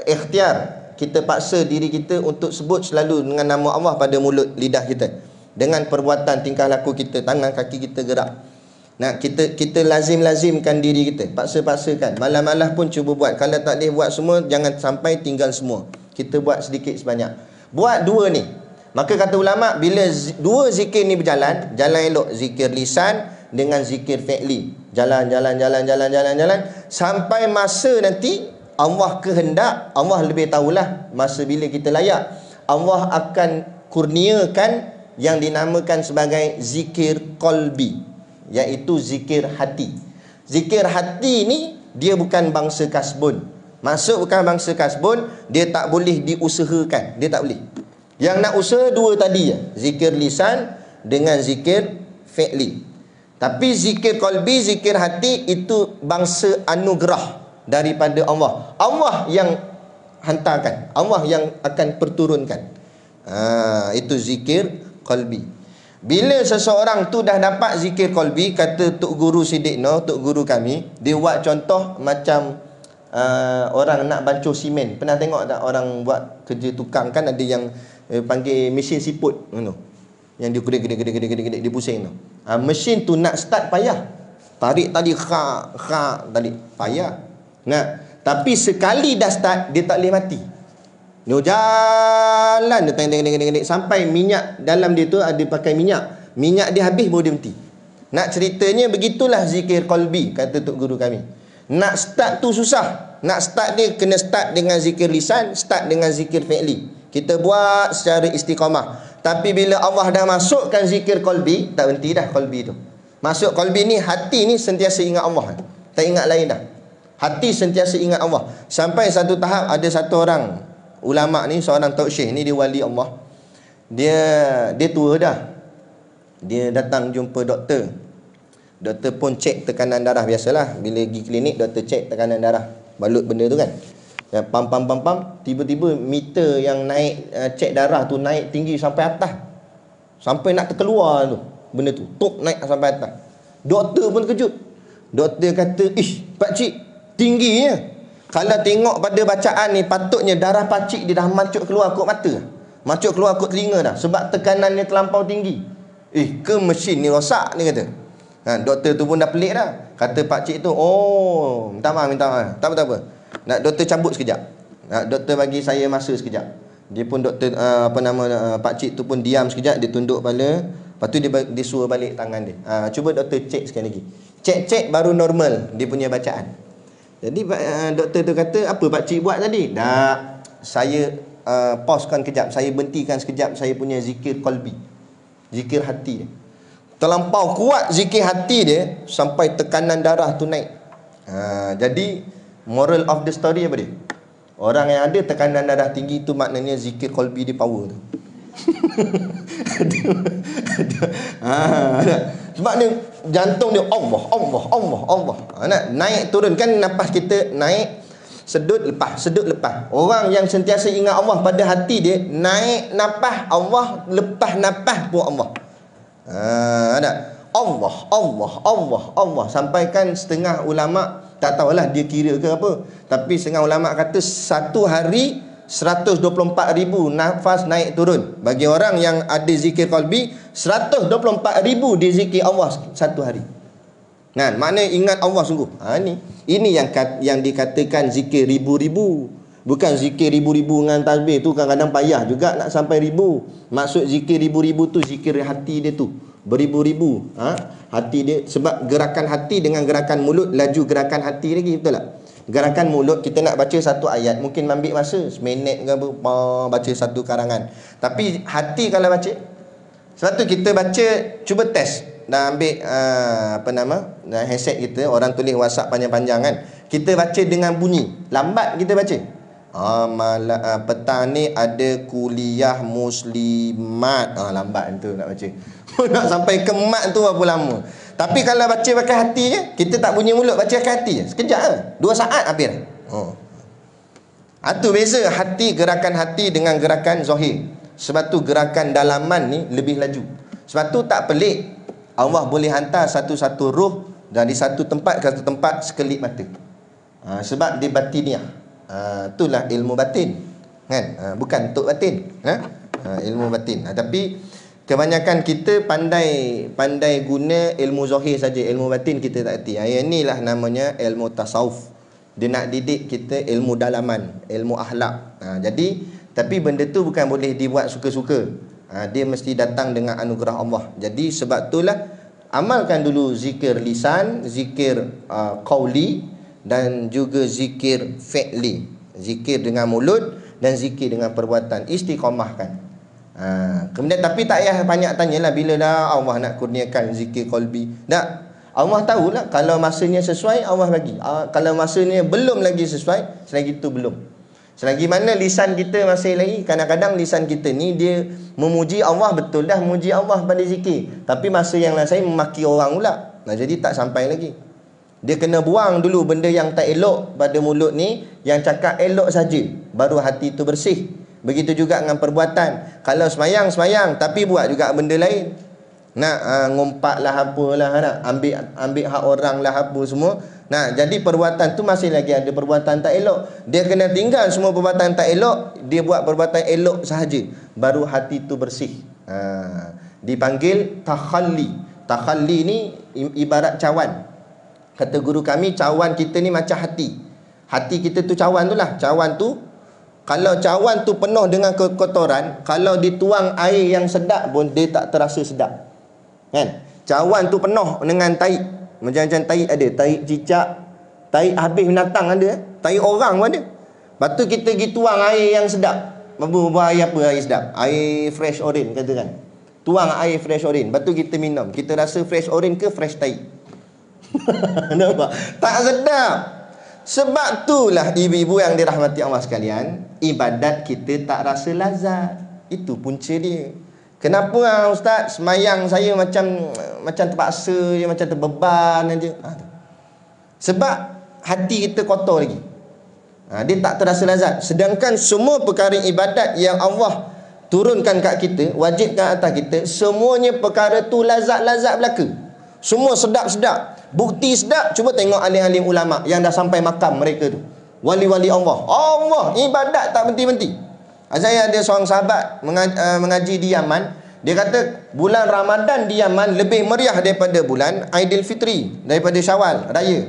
ikhtiar, kita paksa diri kita untuk sebut selalu dengan nama Allah pada mulut lidah kita, dengan perbuatan tingkah laku kita, tangan kaki kita gerak. Kita lazimkan diri kita, paksa-paksakan. Malam-malam pun cuba buat. Kalau tak boleh buat semua, jangan sampai tinggal semua. Kita buat sedikit sebanyak. Buat dua ni. Maka kata ulama, bila dua zikir ni berjalan, jalan elok, zikir lisan dengan zikir fi'li, jalan sampai masa nanti Allah kehendak, Allah lebih tahulah masa bila kita layak, Allah akan kurniakan yang dinamakan sebagai zikir qalbi, iaitu zikir hati. Zikir hati ni dia bukan bangsa kasbun. Maksud bukan bangsa kasbun, dia tak boleh diusahakan, dia tak boleh. Yang nak usaha dua tadi ya, zikir lisan dengan zikir fi'li. Tapi zikir qalbi, zikir hati itu bangsa anugerah daripada Allah. Allah yang hantarkan, Allah yang akan perturunkan. Itu zikir qalbi. Bila seseorang tu dah dapat zikir qalbi, kata Tok Guru Siddiq Noh, Tok Guru kami, dia buat contoh macam orang nak bancuh simen. Pernah tengok tak orang buat kerja tukang kan, ada yang panggil mesin siput tu, yang dia gede dia pusing tu. Mesin tu nak start payah. Tarik tadi tadi payah. Tapi sekali dah start, dia tak boleh mati. Dia jalan dia teng sampai minyak dalam dia tu ada pakai minyak. Minyak dia habis baru dia berhenti. Nak ceritanya begitulah zikir qalbi, kata Tok Guru kami. Nak start tu susah. Nak start dia kena start dengan zikir lisan, start dengan zikir fi'li. Kita buat secara istiqamah. Tapi bila Allah dah masukkan zikir qalbi, tak berhenti dah qalbi tu. Masuk qalbi ni, hati ni sentiasa ingat Allah. Tak ingat lain dah. Hati sentiasa ingat Allah. Sampai satu tahap ada satu orang ulama ni, seorang Tok Syekh ni, dia wali Allah. Dia tua dah. Dia datang jumpa doktor. Doktor pun cek tekanan darah biasalah. Bila pergi klinik, doktor cek tekanan darah. Balut benda tu kan. Pam, tiba-tiba meter yang naik cek darah tu naik tinggi sampai atas, sampai nak terkeluar tu benda tu, tok naik sampai atas. Doktor pun terkejut. Doktor kata, pakcik, tingginya. Kalau tengok pada bacaan ni, patutnya darah pakcik dia dah macuk keluar kot mata, macuk keluar kot telinga dah, sebab tekanannya terlampau tinggi. Ke mesin ni rosak ni kata. Doktor tu pun dah pelik dah. Kata pakcik tu, minta maaf, tak apa. Nak doktor cabut sekejap. Doktor bagi saya masa sekejap. Dia pun doktor pakcik tu pun diam sekejap, dia tunduk kepala. Lepas tu dia suruh balik tangan dia. Cuba doktor cek sekali lagi. Cek baru normal dia punya bacaan. Jadi doktor tu kata, apa pakcik buat tadi? Saya pausekan kejap, saya berhentikan sekejap saya punya zikir qalbi, zikir hati dia. Terlampau kuat zikir hati dia sampai tekanan darah tu naik. Jadi moral of the story apa dia? Orang yang ada tekanan darah tinggi tu maknanya zikir qalbi dia power tu. Sebab dia jantung dia Allah. Naik turun kan, nafas kita naik, Sedut lepas, sedut lepas. Orang yang sentiasa ingat Allah pada hati dia, naik nafas Allah, lepas nafas pun Allah. Ada Allah, Allah, Allah, Allah. Sampaikan setengah ulama, tak tahulah dia kira ke apa, tapi setengah ulama kata satu hari 124,000 nafas naik turun. Bagi orang yang ada zikir qalbi, 124,000 dia zikir Allah satu hari. Nah, makna ingat Allah sungguh. Ini yang dikatakan zikir ribu-ribu. Bukan zikir ribu-ribu dengan tasbih tu kadang-kadang payah juga nak sampai ribu. Maksud zikir ribu-ribu tu zikir hati dia tu beribu-ribu. Hati dia, sebab gerakan hati dengan gerakan mulut laju gerakan hati lagi, betul tak? Gerakan mulut kita nak baca satu ayat mungkin ambil masa seminit ke apa, baca satu karangan. Tapi hati kalau baca, sebab tu kita baca, cuba test. Dah ambil headset kita, orang tulis WhatsApp panjang-panjang kan, kita baca dengan bunyi lambat, kita baca petang ni ada kuliah muslimat, lambat tu nak baca. Nak sampai ke mat tu berapa lama. Tapi kalau baca pakai hati je, kita tak bunyi mulut, baca pakai hati je, sekejap je, 2 saat habis. Itu beza hati, gerakan hati dengan gerakan zahir. Sebab tu gerakan dalaman ni lebih laju. Sebab tu tak pelik Allah boleh hantar satu-satu roh dari satu tempat ke satu tempat sekelip mata. Sebab dia batiniah. Itulah ilmu batin, kan? Bukan tok batin, ilmu batin. Tapi kebanyakan kita pandai guna ilmu zahir saja, ilmu batin kita tak erti. Inilah namanya ilmu tasawuf. Dia nak didik kita ilmu dalaman, ilmu akhlak. Jadi tapi benda tu bukan boleh dibuat suka-suka. Dia mesti datang dengan anugerah Allah. Jadi sebab itulah amalkan dulu zikir lisan, zikir qauli dan juga zikir fi'li. Zikir dengan mulut dan zikir dengan perbuatan. Istiqamahkan. Kemudian tapi tak payah banyak tanyalah bila dah Allah nak kurniakan zikir qalbi. Tak. Allah tahulah kalau masanya sesuai Allah bagi. Kalau masanya belum lagi sesuai, selagi itu belum. Selagi mana lisan kita masih lagi, kadang-kadang lisan kita ni dia memuji Allah, betul dah memuji Allah pada zikir, tapi masa yang lain memaki orang pula. Jadi tak sampai lagi. Dia kena buang dulu benda yang tak elok pada mulut ni, yang cakap elok saja, baru hati tu bersih. Begitu juga dengan perbuatan. Kalau semayang tapi buat juga benda lain, nak ngumpat lah apalah, nak ambil hak orang lah apa semua. Jadi perbuatan tu masih lagi ada perbuatan tak elok. Dia kena tinggal semua perbuatan tak elok, dia buat perbuatan elok sahaja, baru hati tu bersih. Dipanggil takhalli. Takhalli ni ibarat cawan. Kata guru kami, cawan kita ni macam hati. Hati kita tu cawan tu lah. Cawan tu, kalau cawan tu penuh dengan kekotoran, kalau dituang air yang sedap pun dia tak terasa sedap, kan? Cawan tu penuh dengan tahi. Macam-macam tahi ada, tahi cicak, tahi habis binatang ada, tahi orang pun ada. Lepas tu kita pergi tuang air yang sedap. Air apa air sedap? Air fresh orange katakan. Tuang air fresh orange, lepas tu kita minum. Kita rasa fresh orange ke fresh tahi? Nampak? Tak sedap. Sebab itulah ibu-ibu yang dirahmati Allah sekalian, ibadat kita tak rasa lazat. Itu punca dia. Kenapa ustaz semayang saya macam terpaksa je, macam terbeban aja? Sebab hati kita kotor lagi. Dia tak terasa lazat. Sedangkan semua perkara ibadat yang Allah turunkan kat kita, wajibkan atas kita, semuanya perkara tu lazat-lazat belaka. Semua sedap-sedap. Bukti sedap, cuba tengok alim-alim ulama yang dah sampai makam mereka tu. Wali-wali Allah. Allah, ibadat tak berhenti-henti. Saya ada seorang sahabat mengaji di Yaman. Dia kata bulan Ramadan di Yaman lebih meriah daripada bulan Aidilfitri, daripada Syawal raya.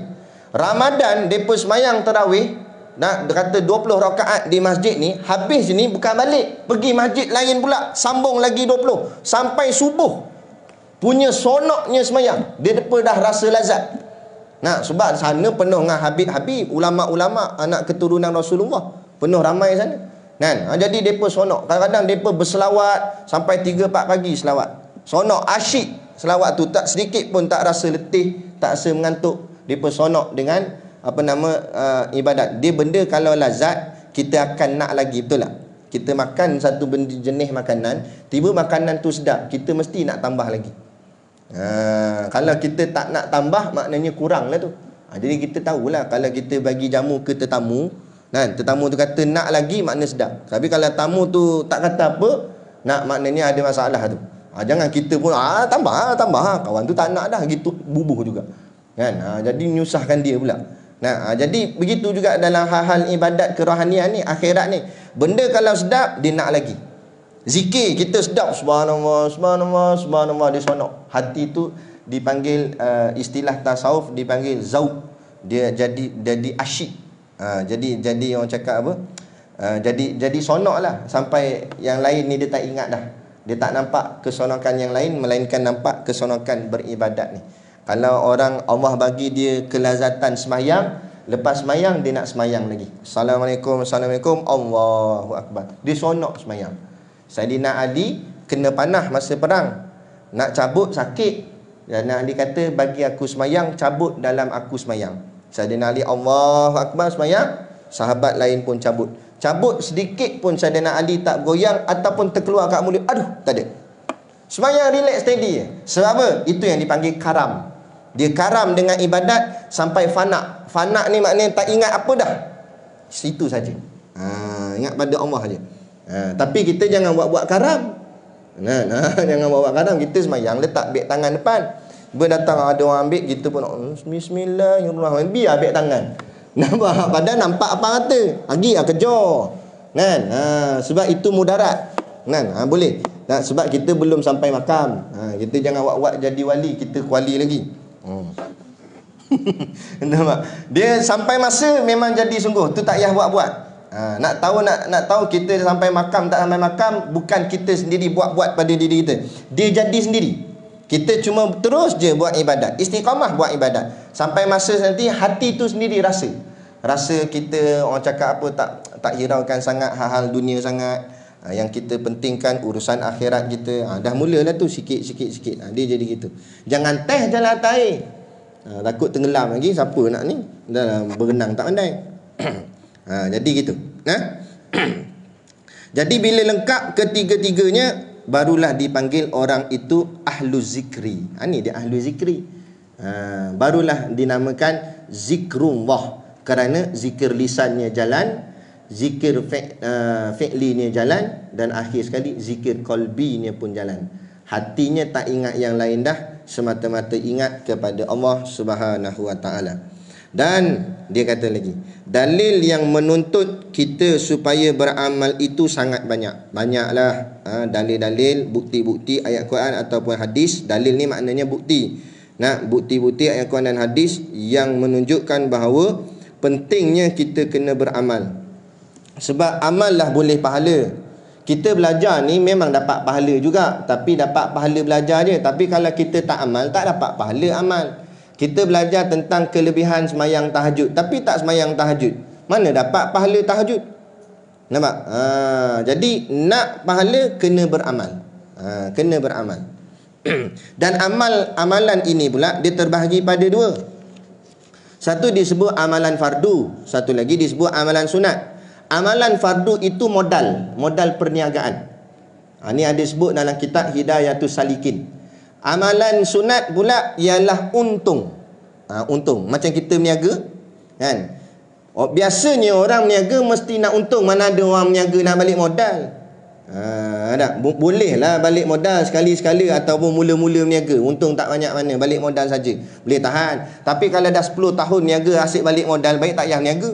Ramadan depa semayang tarawih, dia kata 20 rakaat di masjid ni, habis ni bukan balik, pergi masjid lain pula, sambung lagi 20 sampai subuh. Punya sonoknya semayang, dia depa dah rasa lazat. Sebab sana penuh dengan habib-habib, ulama-ulama anak keturunan Rasulullah, penuh ramai sana. Jadi mereka sonok. Kadang-kadang mereka berselawat sampai 3-4 pagi selawat. Sonok, asyik selawat tu, tak sedikit pun tak rasa letih, tak rasa mengantuk. Mereka sonok dengan ibadat. Dia benda kalau lazat, kita akan nak lagi, betul tak? Kita makan satu benda jenis makanan, tiba makanan tu sedap, kita mesti nak tambah lagi. Kalau kita tak nak tambah, maknanya kurang lah tu. Jadi kita tahulah kalau kita bagi jamu ke tetamu, Kan, tetamu tu kata nak lagi, makna sedap. Tapi kalau tamu tu tak kata apa, nak maknanya ada masalah tu. Jangan kita pun tambah. Kawan tu tak nak dah, gitu bubuh juga. Kan? Jadi menyusahkan dia pula. Jadi begitu juga dalam hal-hal ibadat kerohanian ni, akhirat ni. Benda kalau sedap, dia nak lagi. Zikir kita sedap, subhanallah, subhanallah, subhanallah, dia sonok. Hati tu dipanggil, istilah tasawuf dipanggil zauq. Dia jadi asyik. Jadi orang cakap apa? Jadi sonok lah. Sampai yang lain ni dia tak ingat dah. Dia tak nampak kesonokan yang lain, melainkan nampak kesonokan beribadat ni. Kalau orang Allah bagi dia kelazatan semayang, lepas semayang dia nak semayang lagi. Assalamualaikum, Assalamualaikum, Allahu Akbar. Dia sonok semayang. Saidina Ali kena panah masa perang, nak cabut sakit. Dan Ali kata, bagi aku semayang, cabut dalam aku semayang. Saidina Ali Allahu Akbar semayang, sahabat lain pun cabut. Cabut sedikit pun Saidina Ali tak goyang ataupun terkeluar kat mulut. Aduh, tak ada. Semayang relax steady. Sebab apa? Itu yang dipanggil karam. Dia karam dengan ibadat sampai fana. Fana ni maknanya tak ingat apa dah. Situ saja. Ingat pada Allah saja. Tapi kita jangan buat-buat karam. Jangan buat-buat karam. Kita semayang letak beg tangan depan. Datang ada orang ambil, kita pun bismillahirrahmanirrahim, biar ambil tangan. Nampak? Padahal nampak apa kata. Lagi kejar. Kan? Sebab itu mudarat. Kan? Boleh. Sebab kita belum sampai makam. Kita jangan wak-wak jadi wali, kita kuali lagi. Nampak? Dia sampai masa memang jadi sungguh. Tu tak payah buat-buat. Nak tahu kita sampai makam tak sampai makam, bukan kita sendiri buat-buat pada diri kita. Dia jadi sendiri. Kita cuma terus je buat ibadat, istiqamah buat ibadat. Sampai masa nanti hati tu sendiri rasa kita, orang cakap apa, tak hiraukan sangat hal-hal dunia sangat. Yang kita pentingkan urusan akhirat kita. Dah mulalah tu sikit. Dia jadi gitu. Jangan teh jalan atas air. Takut tenggelam lagi. Siapa nak ni? Dah berenang tak pandai. Jadi gitu. Jadi bila lengkap ketiga-tiganya, barulah dipanggil orang itu ahlu zikri. Ni dia ahlu zikri. Barulah dinamakan zikrullah, kerana zikir lisannya jalan, zikir fi'linya jalan, dan akhir sekali zikir qalbinya pun jalan. Hatinya tak ingat yang lain dah, semata-mata ingat kepada Allah Subhanahu wa taala. Dan dia kata lagi, dalil yang menuntut kita supaya beramal itu sangat banyak. Banyaklah dalil-dalil, bukti-bukti ayat Quran ataupun hadis. Dalil ni maknanya bukti. Bukti-bukti ayat Quran dan hadis yang menunjukkan bahawa pentingnya kita kena beramal. Sebab amal lah boleh pahala. Kita belajar ni memang dapat pahala juga, tapi dapat pahala belajar je. Tapi kalau kita tak amal, tak dapat pahala amal. Kita belajar tentang kelebihan semayang tahajud, tapi tak semayang tahajud, mana dapat pahala tahajud? Nampak? Jadi nak pahala kena beramal. Kena beramal. Dan amalan ini pula dia terbahagi pada dua. Satu disebut amalan fardu, satu lagi disebut amalan sunat. Amalan fardu itu modal perniagaan. Ini ada sebut dalam kitab Hidayatus Salikin. Amalan sunat pula ialah untung. Untung. Macam kita berniaga, kan? Biasanya orang berniaga mesti nak untung. Mana ada orang berniaga nak balik modal? Bolehlah balik modal sekali-sekala ataupun mula-mula berniaga. Untung tak banyak mana, balik modal saja. Boleh tahan. Tapi kalau dah 10 tahun berniaga asyik balik modal, baik tak payah berniaga.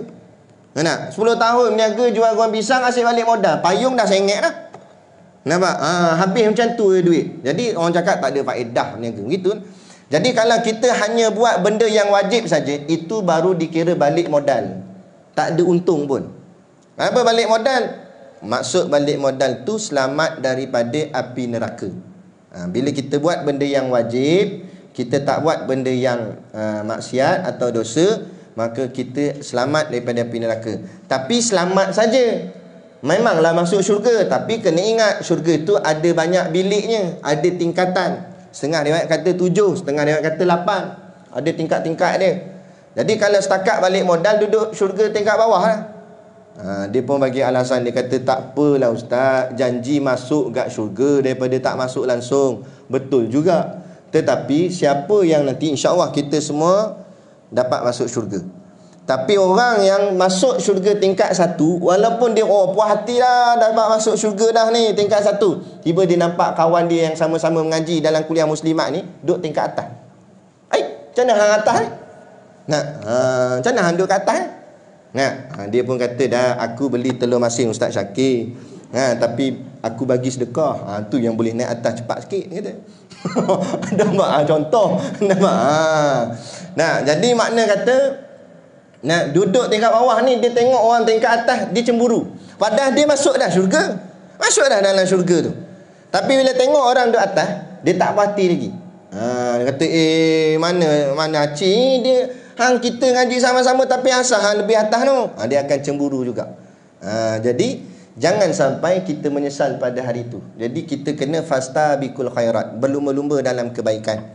10 tahun berniaga jual goreng pisang asyik balik modal, payung dah sengit dah. Nampak? Habis macam tu duit. Jadi orang cakap tak ada faedah berniaga. Begitu. Jadi kalau kita hanya buat benda yang wajib saja, itu baru dikira balik modal. Tak ada untung pun. Apa balik modal? Maksud balik modal tu selamat daripada api neraka. Bila kita buat benda yang wajib, kita tak buat benda yang maksiat atau dosa, maka kita selamat daripada api neraka. Tapi selamat saja. Memanglah masuk syurga, tapi kena ingat syurga itu ada banyak biliknya, ada tingkatan. Setengah riwayat kata 7, setengah riwayat kata 8. Ada tingkat-tingkat dia. Jadi kalau setakat balik modal, duduk syurga tingkat bawah lah. Dia pun bagi alasan, dia kata tak apalah ustaz, janji masuk kat syurga daripada tak masuk langsung. Betul juga. Tetapi siapa yang nanti insya-Allah kita semua dapat masuk syurga. Tapi orang yang masuk syurga tingkat 1, walaupun dia puas hati dah dapat masuk syurga dah ni tingkat 1, tiba dia nampak kawan dia yang sama-sama mengaji dalam kuliah muslimat ni duduk tingkat atas. Macam mana hang atas ni? Macam mana hang duduk kat atas ni? Dia pun kata dah, aku beli telur masin Ustaz Syakir. Tapi aku bagi sedekah. Tu yang boleh naik atas cepat sikit kata. Nampak contoh. Nampak. Jadi makna kata duduk tingkat bawah ni, dia tengok orang tingkat atas, dia cemburu. Padahal dia masuk dah syurga. Masuk dah dalam syurga tu. Tapi bila tengok orang duduk atas, dia tak puas hati lagi. Dia kata, mana acik dia, hang kita ngaji sama-sama tapi asal hang lebih atas tu. Dia akan cemburu juga. Jadi jangan sampai kita menyesal pada hari itu. Jadi kita kena fastabiqul khairat, berlumba-lumba dalam kebaikan.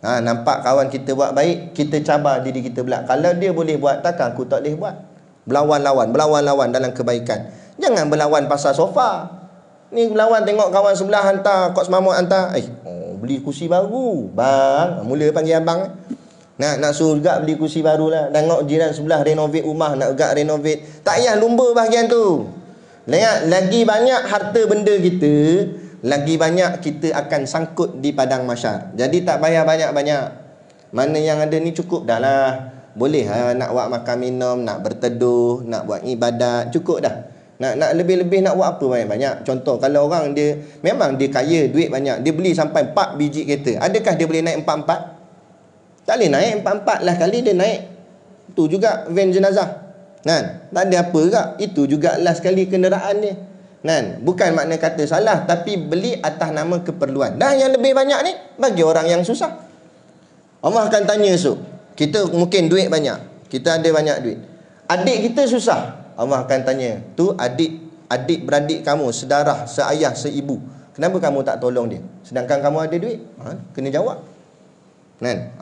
Nampak kawan kita buat baik, kita cabar diri kita pula. Kalau dia boleh buat, takkan aku tak boleh buat? Berlawan-lawan dalam kebaikan. Jangan berlawan pasal sofa. Ni berlawan tengok kawan sebelah hantar kod semamut, hantar beli kursi baru. Bang, mula panggil abang. Nak suruh juga beli kursi baru lah. Tengok jiran sebelah renovate rumah, nak juga renovate. Tak payah lumba bahagian tu. Lihat, lagi banyak harta benda kita, lagi banyak kita akan sangkut di padang mahsyar. Jadi tak payah banyak-banyak. Mana yang ada ni cukup dah lah. Boleh nak buat makan minum, nak berteduh, nak buat ibadat, cukup dah. Nak lebih-lebih nak buat apa banyak-banyak. Contoh, kalau orang dia memang dia kaya, duit banyak, dia beli sampai 4 biji kereta. Adakah dia boleh naik 4-4? Tak boleh naik 4-4 lah kali dia naik. Tu juga van jenazah. Tak ada apa juga. Itu juga last sekali kenderaan dia. Bukan makna kata salah, tapi beli atas nama keperluan. Dan yang lebih banyak ni bagi orang yang susah. Allah akan tanya esok. Kita mungkin duit banyak, kita ada banyak duit. Adik kita susah. Allah akan tanya, tu adik beradik kamu, sedarah, seayah, seibu, kenapa kamu tak tolong dia? Sedangkan kamu ada duit. Kena jawab.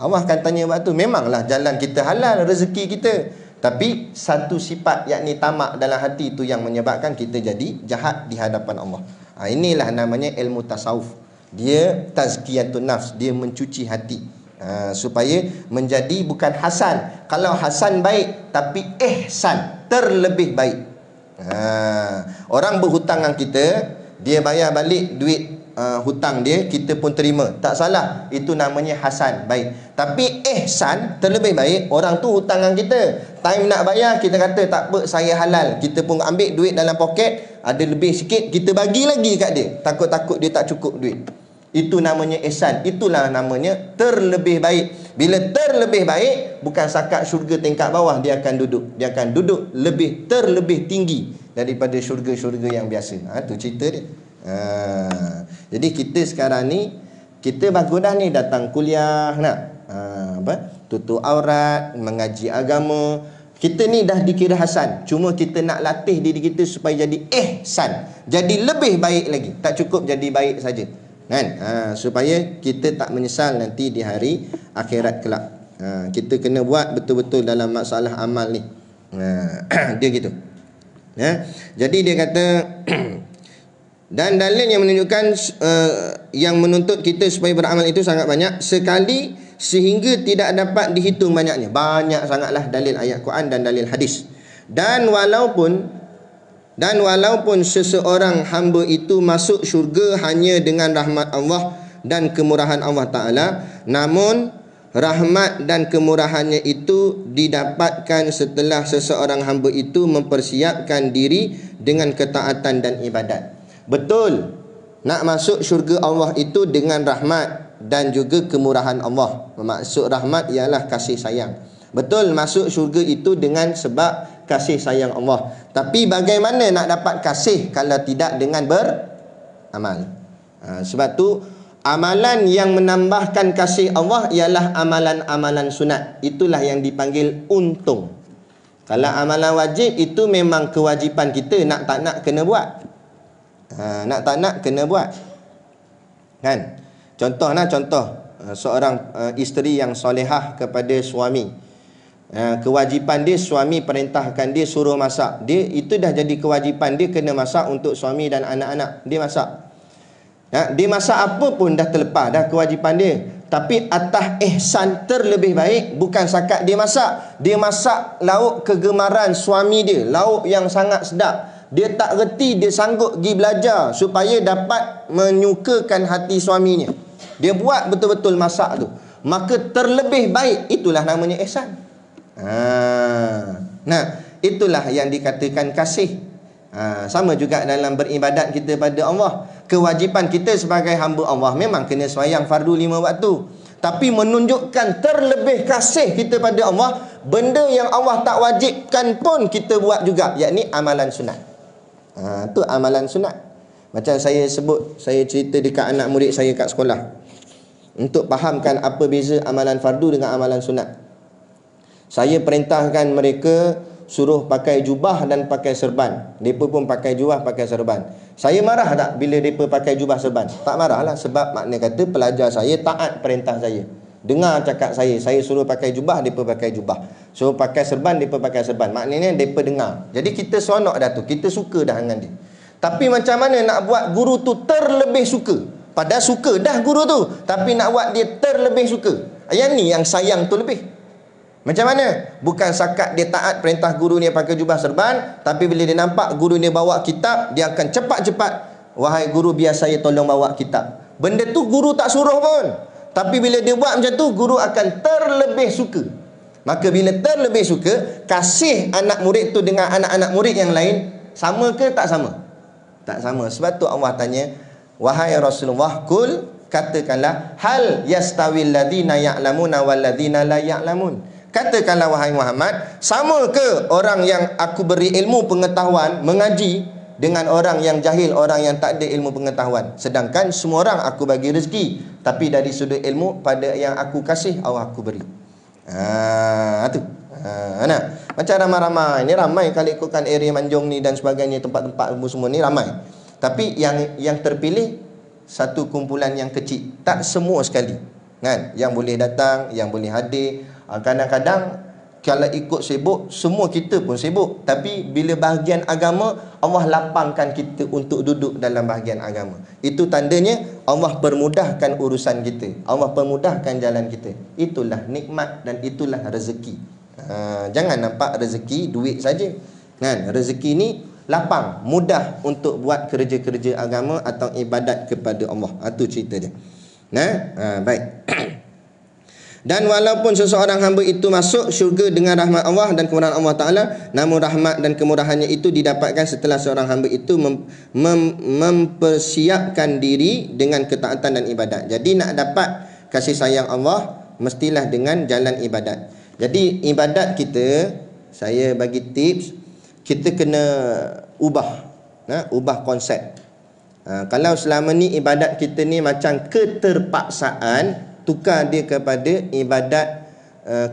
Allah akan tanya waktu. Memanglah jalan kita halal, rezeki kita, tapi satu sifat yakni tamak dalam hati itu yang menyebabkan kita jadi jahat di hadapan Allah. Inilah namanya ilmu tasawuf. Dia tazkiyatun nafs, dia mencuci hati, supaya menjadi bukan hasan. Kalau hasan baik, tapi ihsan, terlebih baik. Orang berhutang dengan kita, dia bayar balik duit hutang dia, kita pun terima, tak salah. Itu namanya hasan, baik. Tapi ihsan, terlebih baik, orang tu hutang dengan kita, time nak bayar, kita kata tak apa, saya halal. Kita pun ambil duit dalam poket, ada lebih sikit, kita bagi lagi kat dia. Takut-takut dia tak cukup duit. Itu namanya ihsan. Itulah namanya terlebih baik. Bila terlebih baik, bukan sakat syurga tingkat bawah dia akan duduk. Dia akan duduk terlebih tinggi daripada syurga-syurga yang biasa. Tu cerita dia. Jadi kita sekarang ni, kita bagus dah ni datang kuliah, tutup aurat, mengaji agama. Kita ni dah dikira hasan. Cuma kita nak latih diri kita supaya jadi ihsan, jadi lebih baik lagi. Tak cukup jadi baik saja, supaya kita tak menyesal nanti di hari akhirat kelak. Kita kena buat betul-betul dalam masalah amal ni. Dia gitu. Jadi dia kata dan dalil yang menunjukkan yang menuntut kita supaya beramal itu sangat banyak sekali sehingga tidak dapat dihitung banyaknya. Banyak sangatlah dalil ayat Quran dan dalil hadis. Dan walaupun seseorang hamba itu masuk syurga hanya dengan rahmat Allah dan kemurahan Allah Ta'ala, namun rahmat dan kemurahannya itu didapatkan setelah seseorang hamba itu mempersiapkan diri dengan ketaatan dan ibadat. Betul, nak masuk syurga Allah itu dengan rahmat dan juga kemurahan Allah. Maksud rahmat ialah kasih sayang. Betul, masuk syurga itu dengan sebab kasih sayang Allah. Tapi bagaimana nak dapat kasih kalau tidak dengan beramal? Sebab tu amalan yang menambahkan kasih Allah ialah amalan-amalan sunat. Itulah yang dipanggil untung. Kalau amalan wajib itu memang kewajipan kita, nak tak nak kena buat. Nak tak nak kena buat. Contoh seorang isteri yang solehah kepada suami. Kewajipan dia, suami perintahkan dia suruh masak, dia itu dah jadi kewajipan dia, kena masak untuk suami dan anak-anak. Dia masak. Dia masak apa pun dah terlepas dah kewajipan dia. Tapi atas ihsan terlebih baik bukan sakat dia masak. Dia masak lauk kegemaran suami dia, lauk yang sangat sedap. Dia tak reti, dia sanggup pergi belajar supaya dapat menyukakan hati suaminya. Dia buat betul-betul masak tu. Maka terlebih baik, itulah namanya ihsan. Nah, itulah yang dikatakan kasih. Sama juga dalam beribadat kita pada Allah. Kewajipan kita sebagai hamba Allah memang kena sembahyang fardu 5 waktu. Tapi menunjukkan terlebih kasih kita pada Allah, benda yang Allah tak wajibkan pun kita buat juga, yakni amalan sunat. Tu amalan sunat. Macam saya sebut, saya cerita dekat anak murid saya kat sekolah, untuk fahamkan apa beza amalan fardu dengan amalan sunat. Saya perintahkan mereka suruh pakai jubah dan pakai serban. Mereka pun pakai jubah, pakai serban. Saya marah tak bila mereka pakai jubah serban? Tak marahlah, sebab makna kata pelajar saya taat perintah saya. Dengar cakap saya suruh pakai jubah, mereka pakai jubah. Suruh pakai serban, mereka pakai serban. Maknanya mereka dengar. Jadi kita seronok dah tu, kita suka dah dengan dia. Tapi macam mana nak buat guru tu terlebih suka? Padahal suka dah guru tu, tapi nak buat dia terlebih suka. Yang ni yang sayang tu lebih. Macam mana? Bukan sakat dia taat perintah guru ni pakai jubah serban, tapi bila dia nampak guru ni bawa kitab, dia akan cepat-cepat, wahai guru biar saya tolong bawa kitab. Benda tu guru tak suruh pun, tapi bila dia buat macam tu, guru akan terlebih suka. Maka bila terlebih suka, kasih anak murid tu dengan anak-anak murid yang lain sama ke tak sama? Tak sama. Sebab tu Allah tanya, wahai Rasulullah, kul, katakanlah, hal yastawil ladina ya'lamuna wal ladina la ya'lamun. Katakanlah wahai Muhammad, sama ke orang yang aku beri ilmu pengetahuan, mengaji, dengan orang yang jahil, orang yang tak ada ilmu pengetahuan? Sedangkan semua orang aku bagi rezeki, tapi dari sudut ilmu pada yang aku kasih, Allah aku beri. Nah, macam ramai-ramai ni, ramai kalau ikutkan area Manjung ni dan sebagainya, tempat-tempat semua ni ramai. Tapi yang terpilih satu kumpulan yang kecil, tak semua sekali, kan? Yang boleh datang, yang boleh hadir. Kadang-kadang kalau ikut sibuk, semua kita pun sibuk. Tapi bila bahagian agama, Allah lapangkan kita untuk duduk dalam bahagian agama. Itu tandanya Allah permudahkan urusan kita, Allah permudahkan jalan kita. Itulah nikmat dan itulah rezeki. Jangan nampak rezeki duit saja, kan? Rezeki ni lapang, mudah untuk buat kerja-kerja agama atau ibadat kepada Allah. Itu cerita dia. Baik. Dan walaupun seseorang hamba itu masuk syurga dengan rahmat Allah dan kemurahan Allah Ta'ala, namun rahmat dan kemurahannya itu didapatkan setelah seorang hamba itu mempersiapkan diri dengan ketaatan dan ibadat. Jadi nak dapat kasih sayang Allah, mestilah dengan jalan ibadat. Jadi ibadat kita, saya bagi tips, kita kena ubah konsep. Kalau selama ni ibadat kita ni macam keterpaksaan, tukar dia kepada ibadat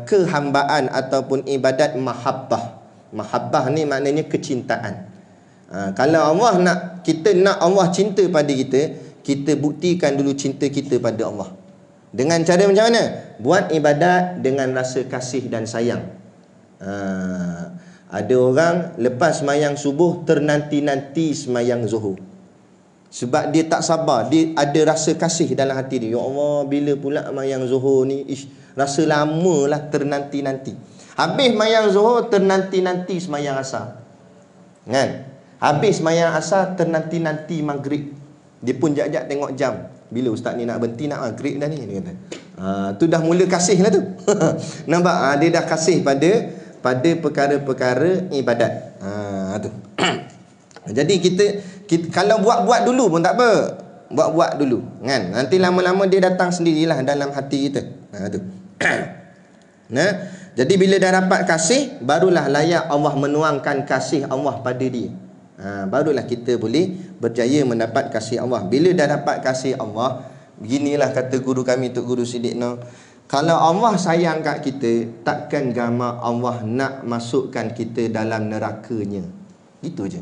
kehambaan ataupun ibadat mahabbah. Mahabbah ni maknanya kecintaan. Kalau kita nak Allah cinta pada kita, kita buktikan dulu cinta kita pada Allah. Dengan cara macam mana? Buat ibadat dengan rasa kasih dan sayang. Ada orang lepas semayang subuh ternanti-nanti semayang zuhur. Sebab dia tak sabar, dia ada rasa kasih dalam hati dia. Ya Allah, bila pula mayang zuhur ni? Rasa lama lah ternanti-nanti. Habis mayang zuhur, ternanti-nanti semayang asar, kan? Habis semayang asar, ternanti-nanti maghrib. Dia pun jap-jap tengok jam, bila ustaz ni nak berhenti, nak maghrib dah ni, dia kata. Tu dah mula kasih lah tu. Nampak? Dia dah kasih pada perkara-perkara ibadat. Tu. Jadi kita kalau buat dulu pun tak apa. Buat dulu, kan? Nanti lama-lama dia datang sendirilah dalam hati kita. Tu. Jadi bila dah dapat kasih, barulah layak Allah menuangkan kasih Allah pada dia. Barulah kita boleh berjaya mendapat kasih Allah. Bila dah dapat kasih Allah, beginilah kata guru kami, Tok Guru Siddiq Noh, kalau Allah sayang kat kita, takkan gama Allah nak masukkan kita dalam nerakanya. Gitu je.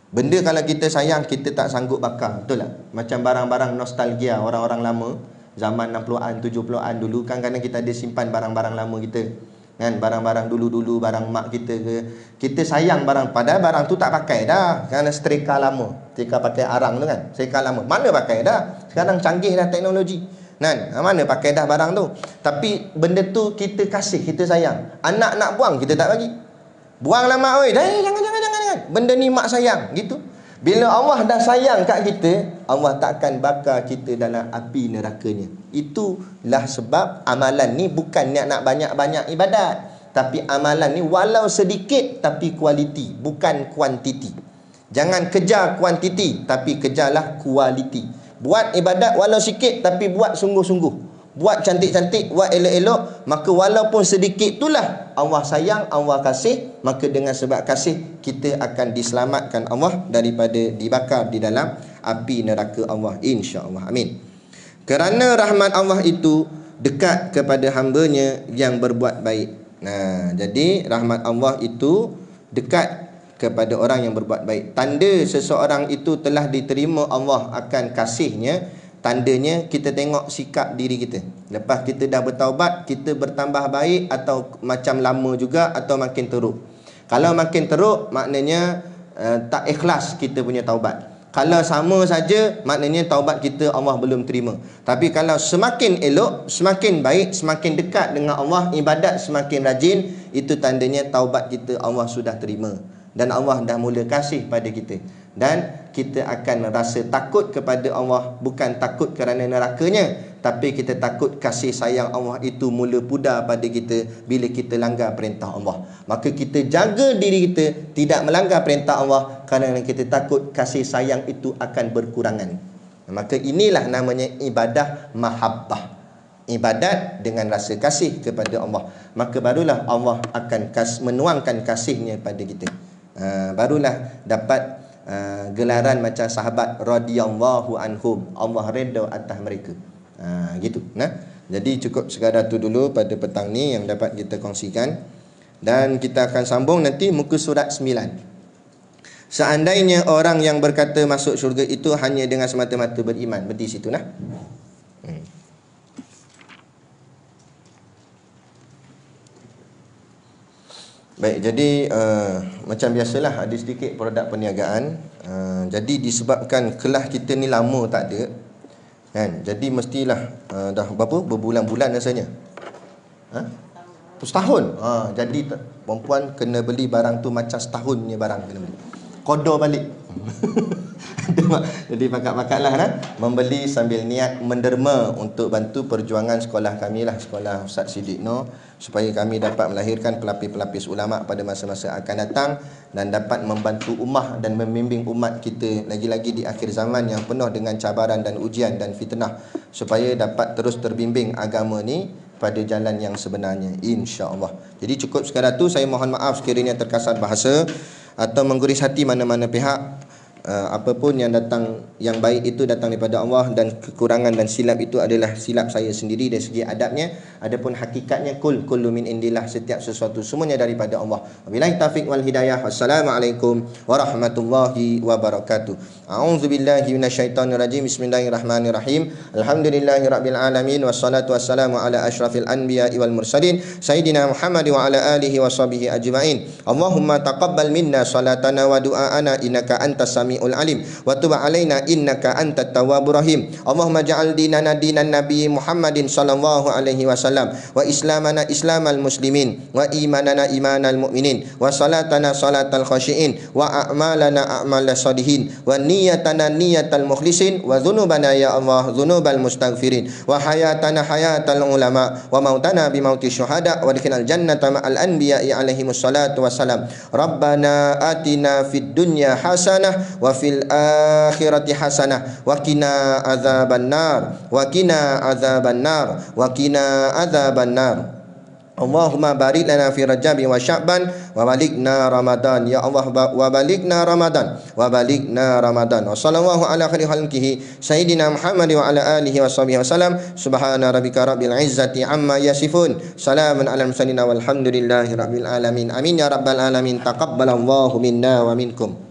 Benda kalau kita sayang, kita tak sanggup bakar. Betul tak? Macam barang-barang nostalgia orang-orang lama, zaman 60-an, 70-an dulu, kan kadang kita ada simpan barang-barang lama kita, kan? Barang-barang dulu-dulu, barang mak kita ke, kita sayang barang, padahal barang tu tak pakai dah. Kerana setrika lama, setrika pakai arang tu kan, setrika lama, mana pakai dah. Sekarang canggih dah teknologi, Kan? Mana pakai dah barang tu. Tapi benda tu kita kasih, kita sayang. Anak nak buang, kita tak bagi. Buanglah mak oi. Jangan. Benda ni mak sayang, gitu. Bila Allah dah sayang kat kita, Allah takkan bakar kita dalam api nerakanya. Itulah sebab amalan ni bukan nak banyak-banyak ibadat. Tapi amalan ni walau sedikit tapi kualiti, bukan kuantiti. Jangan kejar kuantiti, tapi kejarlah kualiti. Buat ibadat walau sikit tapi buat sungguh-sungguh. Buat cantik-cantik, buat elok-elok, maka walaupun sedikit itulah Allah sayang, Allah kasih, maka dengan sebab kasih kita akan diselamatkan Allah daripada dibakar di dalam api neraka Allah, insya-Allah. Amin. Kerana rahmat Allah itu dekat kepada hamba-Nya yang berbuat baik. Nah, jadi rahmat Allah itu dekat kepada orang yang berbuat baik. Tanda seseorang itu telah diterima Allah akan kasih-Nya, tandanya kita tengok sikap diri kita. Lepas kita dah bertaubat, kita bertambah baik atau macam lama juga atau makin teruk. Kalau makin teruk, maknanya tak ikhlas kita punya taubat. Kalau sama saja, maknanya taubat kita Allah belum terima. Tapi kalau semakin elok, semakin baik, semakin dekat dengan Allah, ibadat semakin rajin, itu tandanya taubat kita Allah sudah terima. Dan Allah dah mula kasih pada kita. Dan kita akan rasa takut kepada Allah, bukan takut kerana nerakanya, tapi kita takut kasih sayang Allah itu mula pudar pada kita bila kita langgar perintah Allah. Maka kita jaga diri kita tidak melanggar perintah Allah, kerana kita takut kasih sayang itu akan berkurangan. Maka inilah namanya ibadah mahabbah. Ibadat dengan rasa kasih kepada Allah. Maka barulah Allah akan menuangkan kasih-Nya pada kita. Barulah dapat gelaran macam sahabat radhiyallahu anhum, Allah redha atas mereka. Gitu. Nah, jadi cukup sekadar tu dulu pada petang ni yang dapat kita kongsikan. Dan kita akan sambung nanti muka surat 9. Seandainya orang yang berkata masuk syurga itu hanya dengan semata-mata beriman. Berhenti situ nah. Baik, jadi macam biasalah ada sedikit produk perniagaan. Jadi disebabkan kelas kita ni lama tak ada, kan? Jadi mestilah dah berapa? Berbulan-bulan rasanya. Setahun. Jadi perempuan kena beli barang tu macam setahun punya barang kena beli. Kodor balik. Jadi pakat-pakatlah membeli sambil niat menderma untuk bantu perjuangan sekolah kami lah, sekolah Ustaz Siddiq Nur, supaya kami dapat melahirkan pelapis-pelapis ulama pada masa-masa akan datang dan dapat membantu ummah dan membimbing umat kita lagi-lagi di akhir zaman yang penuh dengan cabaran dan ujian dan fitnah, supaya dapat terus terbimbing agama ni pada jalan yang sebenarnya, insya-Allah. Jadi cukup sekadar tu. Saya mohon maaf sekiranya terkasar bahasa atau mengguris hati mana-mana pihak. Apapun yang datang, yang baik itu datang daripada Allah, dan kekurangan dan silap itu adalah silap saya sendiri dari segi adabnya. Adapun hakikatnya kullu min indillah, setiap sesuatu semuanya daripada Allah. Wabillahi taufiq wal hidayah. Wassalamualaikum warahmatullahi wabarakatuh. A'udzubillahi minasyaitonir rajim. Bismillahirrahmanirrahim. Alhamdulillahirabbil alamin, wassalatu wassalamu ala asyrafil anbiya'i wal mursalin sayyidina Muhammad wa ala alihi washabihi ajmain. Allahumma taqabbal minna salatana wa du'aana innaka antas samiul alim wa tub alaina innaka antat tawwabur rahim. Allahumma ja'al dinana dinan nabiy Muhammadin sallallahu alaihi wasallam, wa islamana islamal muslimin, wa imanana imanal mu'minin, wa salatana salatal khashiin, wa a'malana a'malas salihin, wa niyatana niyatal mukhlisin, wa dhunubana ya Allah dhunubal mustaghfirin, wa hayatana hayatal ulama, wa mautana bi mauti syuhada, wa adkhilnal jannata ma'al anbiya'i alaihimus salatu wassalam. Rabbana atina fid dunya hasanah wa fil akhirati hasanah wa qina adzabannar wa qina adzabannar wa qina adzabannar. Allahumma barik lana fi Rajab wa Sya'ban wa balighna Ramadan, ya Allah, wa balighna Ramadan wa balighna Ramadan. Wa sallallahu ala khairi khalqihi sayyidina Muhammad wa ala alihi wa sahbihi wasallam. Subhana rabbika rabbil izzati amma yasifun, salamun alal mursalin walhamdulillahi rabbil alamin. Amin ya rabbal alamin. Taqabbalallahu minna wa minkum.